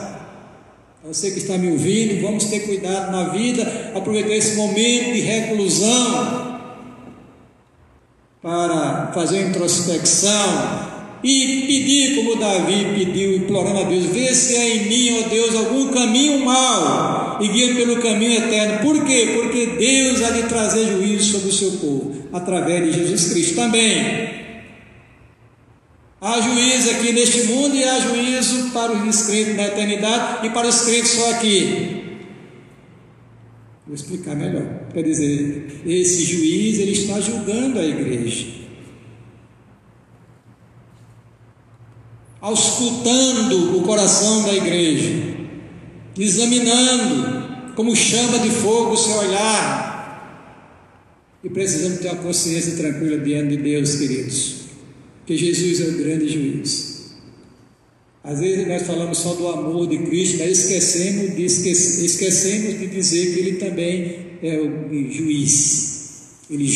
Você que está me ouvindo, vamos ter cuidado na vida, aproveitar esse momento de reclusão para fazer uma introspecção e pedir, como Davi pediu, implorando a Deus: vê se há em mim, ó Deus, algum caminho mau e guia pelo caminho eterno. Por quê? Porque Deus há de trazer juízo sobre o seu povo através de Jesus Cristo também. Há juízo aqui neste mundo e há juízo para os descrentes na eternidade e para os crentes só aqui. Vou explicar melhor. Quer dizer, esse juiz, ele está julgando a igreja, auscultando o coração da igreja, examinando como chama de fogo o seu olhar. E precisamos ter uma consciência tranquila diante de Deus, queridos, que Jesus é o grande juiz. Às vezes nós falamos só do amor de Cristo, mas esquecemos de dizer que Ele também é o juiz. Ele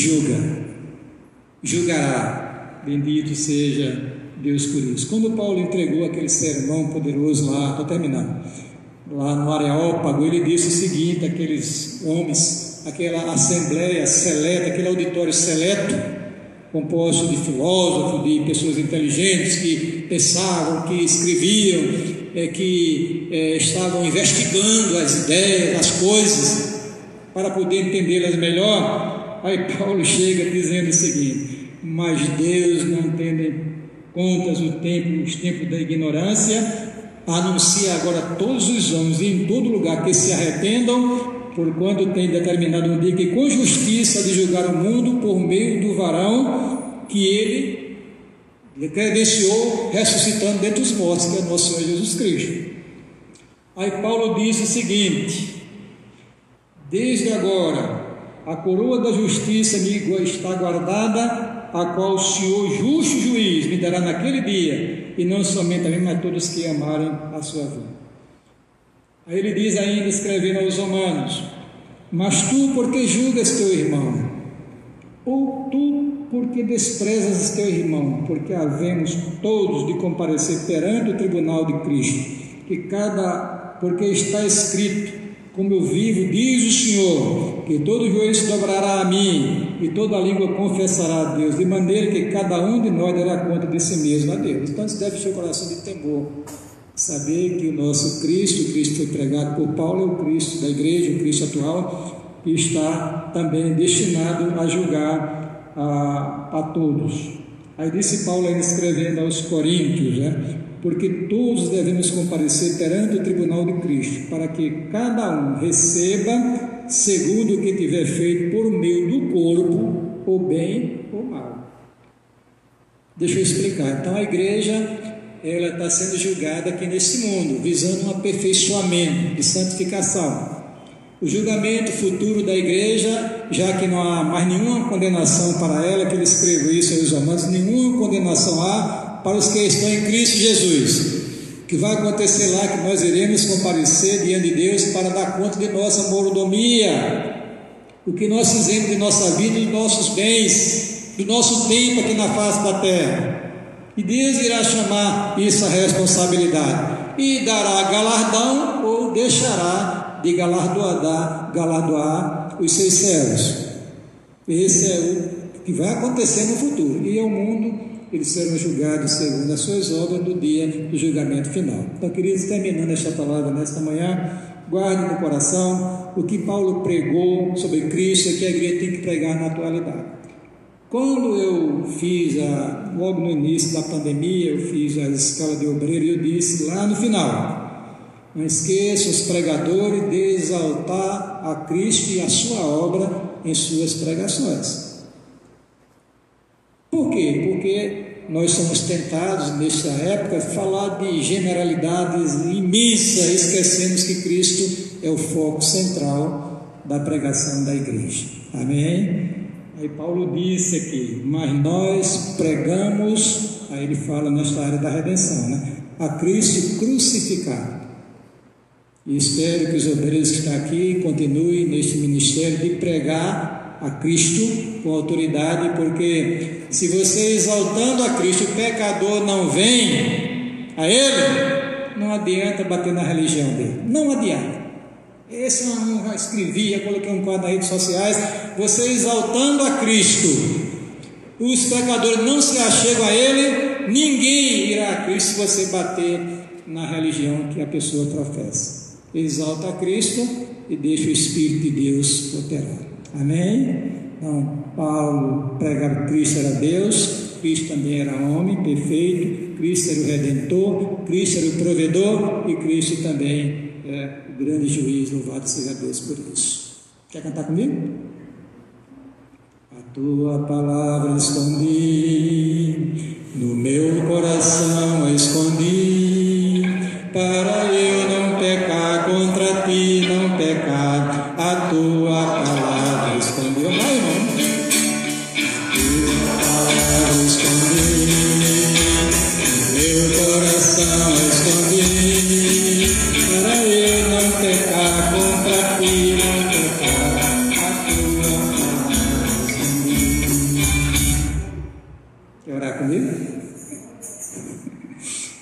julgará. Bendito seja Deus por isso. Quando Paulo entregou aquele sermão poderoso lá, estou terminando, lá no Areópago, ele disse o seguinte: aqueles homens, aquela assembleia seleta, aquele auditório seleto, composto de filósofos, de pessoas inteligentes que pensavam, que escreviam, que estavam investigando as ideias, as coisas, para poder entendê-las melhor. Aí Paulo chega dizendo o seguinte: mas Deus, não tendo em conta os tempos da ignorância, anuncia agora a todos os homens e em todo lugar que se arrependam, porquanto tem determinado um dia que com justiça de julgar o mundo por meio do varão que ele credenciou ressuscitando dentre os mortos, que é o nosso Senhor Jesus Cristo. Aí Paulo diz o seguinte: desde agora a coroa da justiça me está guardada, a qual o Senhor justo juiz me dará naquele dia, e não somente a mim, mas a todos que amarem a sua vida. Aí ele diz ainda, escrevendo aos Romanos: mas tu, porque julgas teu irmão? Ou tu, porque desprezas teu irmão? Porque havemos todos de comparecer perante o tribunal de Cristo, porque está escrito: como eu vivo, diz o Senhor, que todo joelho se dobrará a mim, e toda língua confessará a Deus, de maneira que cada um de nós dará conta de si mesmo a Deus. Então isso deve ser o coração de temor, saber que o nosso Cristo, o Cristo foi pregado por Paulo, é o Cristo da igreja, o Cristo atual, que está também destinado a julgar a todos. Aí disse Paulo, ainda escrevendo aos Coríntios, porque todos devemos comparecer perante o tribunal de Cristo, para que cada um receba segundo o que tiver feito por meio do corpo, ou bem ou mal. Deixa eu explicar. Então a igreja, ela está sendo julgada aqui nesse mundo, visando um aperfeiçoamento de santificação. O julgamento futuro da igreja, já que não há mais nenhuma condenação para ela, que ele escreveu isso aos Romanos, nenhuma condenação há para os que estão em Cristo Jesus. O que vai acontecer lá é que nós iremos comparecer diante de Deus para dar conta de nossa mordomia, o que nós fizemos de nossa vida, dos nossos bens, do nosso tempo aqui na face da terra. E Deus irá chamar isso a responsabilidade e dará galardão ou deixará de galardoar os seus servos. Esse é o que vai acontecer no futuro. E ao mundo, eles serão julgados segundo as suas obras no dia do julgamento final. Então, queridos, terminando esta palavra nesta manhã, guarde no coração o que Paulo pregou sobre Cristo, que a igreja tem que pregar na atualidade. Quando eu fiz, logo no início da pandemia, eu fiz a escala de obreiro e eu disse lá no final: não esqueça os pregadores de exaltar a Cristo e a sua obra em suas pregações. Por quê? Porque nós somos tentados, nesta época, a falar de generalidades imensas, esquecemos que Cristo é o foco central da pregação da igreja. Amém? Aí Paulo disse aqui: mas nós pregamos, aí ele fala nesta área da redenção, a Cristo crucificado. E espero que os obreiros que estão aqui continuem neste ministério de pregar a Cristo com autoridade, porque se você exaltando a Cristo, o pecador não vem a Ele, não adianta bater na religião dele, não adianta. Esse eu já escrevi, já coloquei um quadro nas redes sociais. Você exaltando a Cristo, os pecadores não se achegam a Ele, ninguém irá a Cristo se você bater na religião que a pessoa professa. Exalta a Cristo e deixa o Espírito de Deus operar. Amém? Então, Paulo pregava que Cristo era Deus, Cristo também era homem perfeito, Cristo era o Redentor, Cristo era o provedor e Cristo também é o grande juiz. Louvado seja Deus por isso. Quer cantar comigo? A tua palavra escondi, no meu coração a escondi, para eu não pecar contra ti, não pecar. A tua palavra escondi. Vai, irmão. A tua palavra escondi, no meu coração a escondi, para eu não pecar contra ti, não pecar. A tua palavra escondi. Quer orar comigo?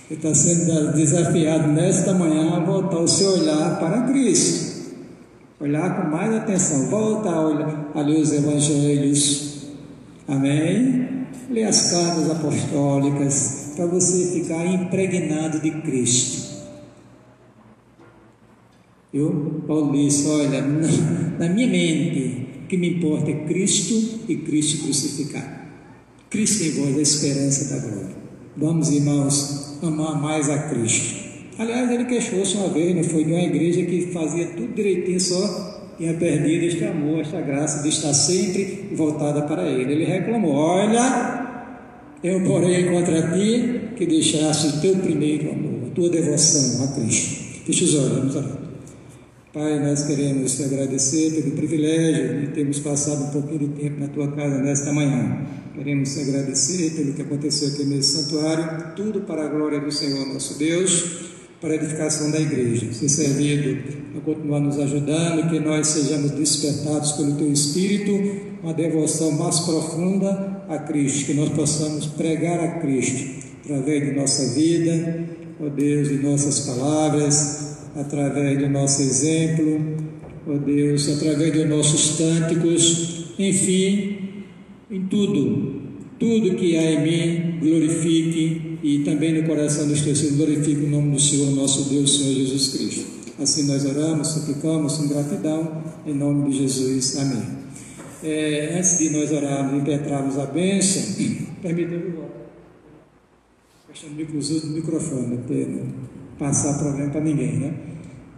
Você está sendo desafiado nesta manhã a voltar o seu olhar para Cristo, olhar com mais atenção, volta a ler os evangelhos, amém? Ler as cartas apostólicas, para você ficar impregnado de Cristo. Paulo disse, olha, na minha mente, o que me importa é Cristo e Cristo crucificado. Cristo em vós é a esperança da glória. Vamos, irmãos, amar mais a Cristo. Aliás, ele queixou-se uma vez, não foi de uma igreja que fazia tudo direitinho, só tinha perdido este amor, esta graça de estar sempre voltada para ele. Ele reclamou, olha, eu porém contra ti que deixaste o teu primeiro amor, a tua devoção a Cristo. Feche os olhos, vamos orar. Pai, nós queremos te agradecer pelo privilégio de termos passado um pouquinho de tempo na tua casa nesta manhã. Queremos te agradecer pelo que aconteceu aqui nesse santuário, tudo para a glória do Senhor nosso Deus, para a edificação da igreja. Ser servido a continuar nos ajudando, que nós sejamos despertados pelo teu Espírito, uma devoção mais profunda a Cristo, que nós possamos pregar a Cristo através de nossa vida, ó Deus, de nossas palavras, através do nosso exemplo, ó Deus, através dos nossos cânticos, enfim, em tudo que há em mim, glorifique, e também no coração dos teus filhos, glorifique o nome do Senhor, nosso Deus, Senhor Jesus Cristo. Assim nós oramos, suplicamos com gratidão, em nome de Jesus, amém. Antes de nós orarmos e impetrarmos a bênção, permita-me fechando os usos do microfone, para não passar problema para ninguém, né?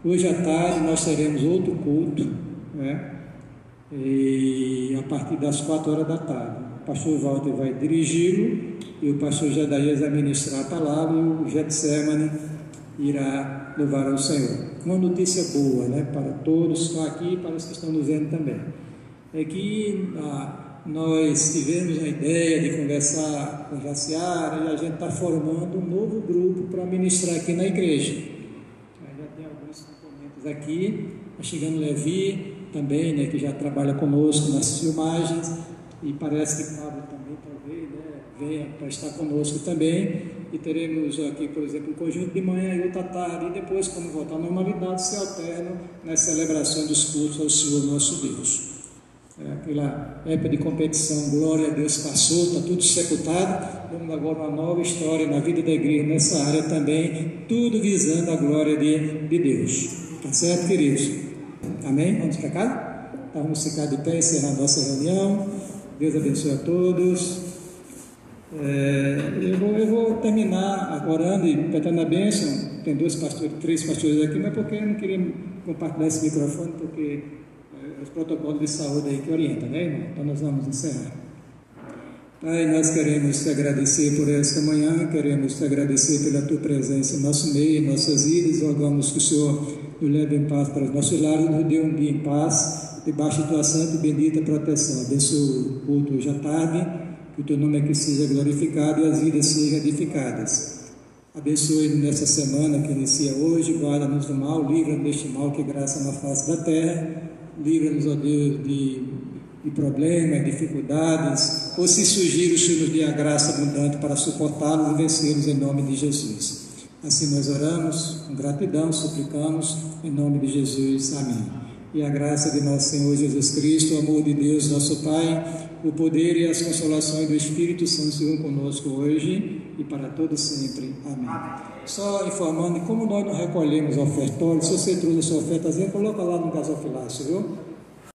Hoje à tarde nós teremos outro culto, né? E a partir das 4 horas da tarde, o pastor Walter vai dirigi-lo e o pastor Jadaías vai ministrar a palavra e o Getsemane irá louvar ao Senhor. Uma notícia boa, né, para todos que estão aqui e para os que estão nos vendo também, é que nós tivemos a ideia de conversar com a Jaciara e a gente está formando um novo grupo para ministrar aqui na igreja. Já tem alguns componentes aqui, está chegando o Levi também, né, que já trabalha conosco nas filmagens, e parece que Pablo também talvez, né, venha para estar conosco também, e teremos aqui, por exemplo, um conjunto de manhã e outra tarde, e depois, quando voltar à normalidade, se alternam nas celebrações dos cultos ao Senhor nosso Deus. Aquela época de competição, glória a Deus, passou, está tudo sepultado. Vamos agora uma nova história na vida da igreja nessa área também, tudo visando a glória de Deus. Tá certo, queridos? Amém? Vamos para cá? Então, vamos ficar de pé, encerrar a nossa reunião. Deus abençoe a todos. Eu vou terminar orando e pedindo a bênção. Tem 3 pastores aqui, mas porque eu não queria compartilhar esse microfone, porque os protocolos de saúde aí que orientam, né, irmão? Então nós vamos encerrar. Pai, nós queremos te agradecer por esta manhã, queremos te agradecer pela tua presença em nosso meio, em nossas vidas. Rogamos que o Senhor nos leve em paz para os nossos lares, nos dê um dia em paz, debaixo de tua santa e bendita proteção. Abençoe o culto hoje à tarde, que o teu nome aqui seja glorificado e as vidas sejam edificadas. Abençoe-nos nessa semana que inicia hoje, guarda-nos do mal, livra-nos deste mal que graça na face da terra. Livra-nos, ó Deus, de de problemas, dificuldades, ou se surgir, o Senhor nos dê a graça abundante para suportá-los e vencê-los em nome de Jesus. Assim nós oramos, com gratidão, suplicamos, em nome de Jesus. Amém. E a graça de nosso Senhor Jesus Cristo, o amor de Deus, nosso Pai, o poder e as consolações do Espírito Santo sejam conosco hoje e para todos sempre. Amém. Só informando, como nós não recolhemos ofertório, se você trouxe a sua ofertazinha, coloca lá no gasofilácio, viu?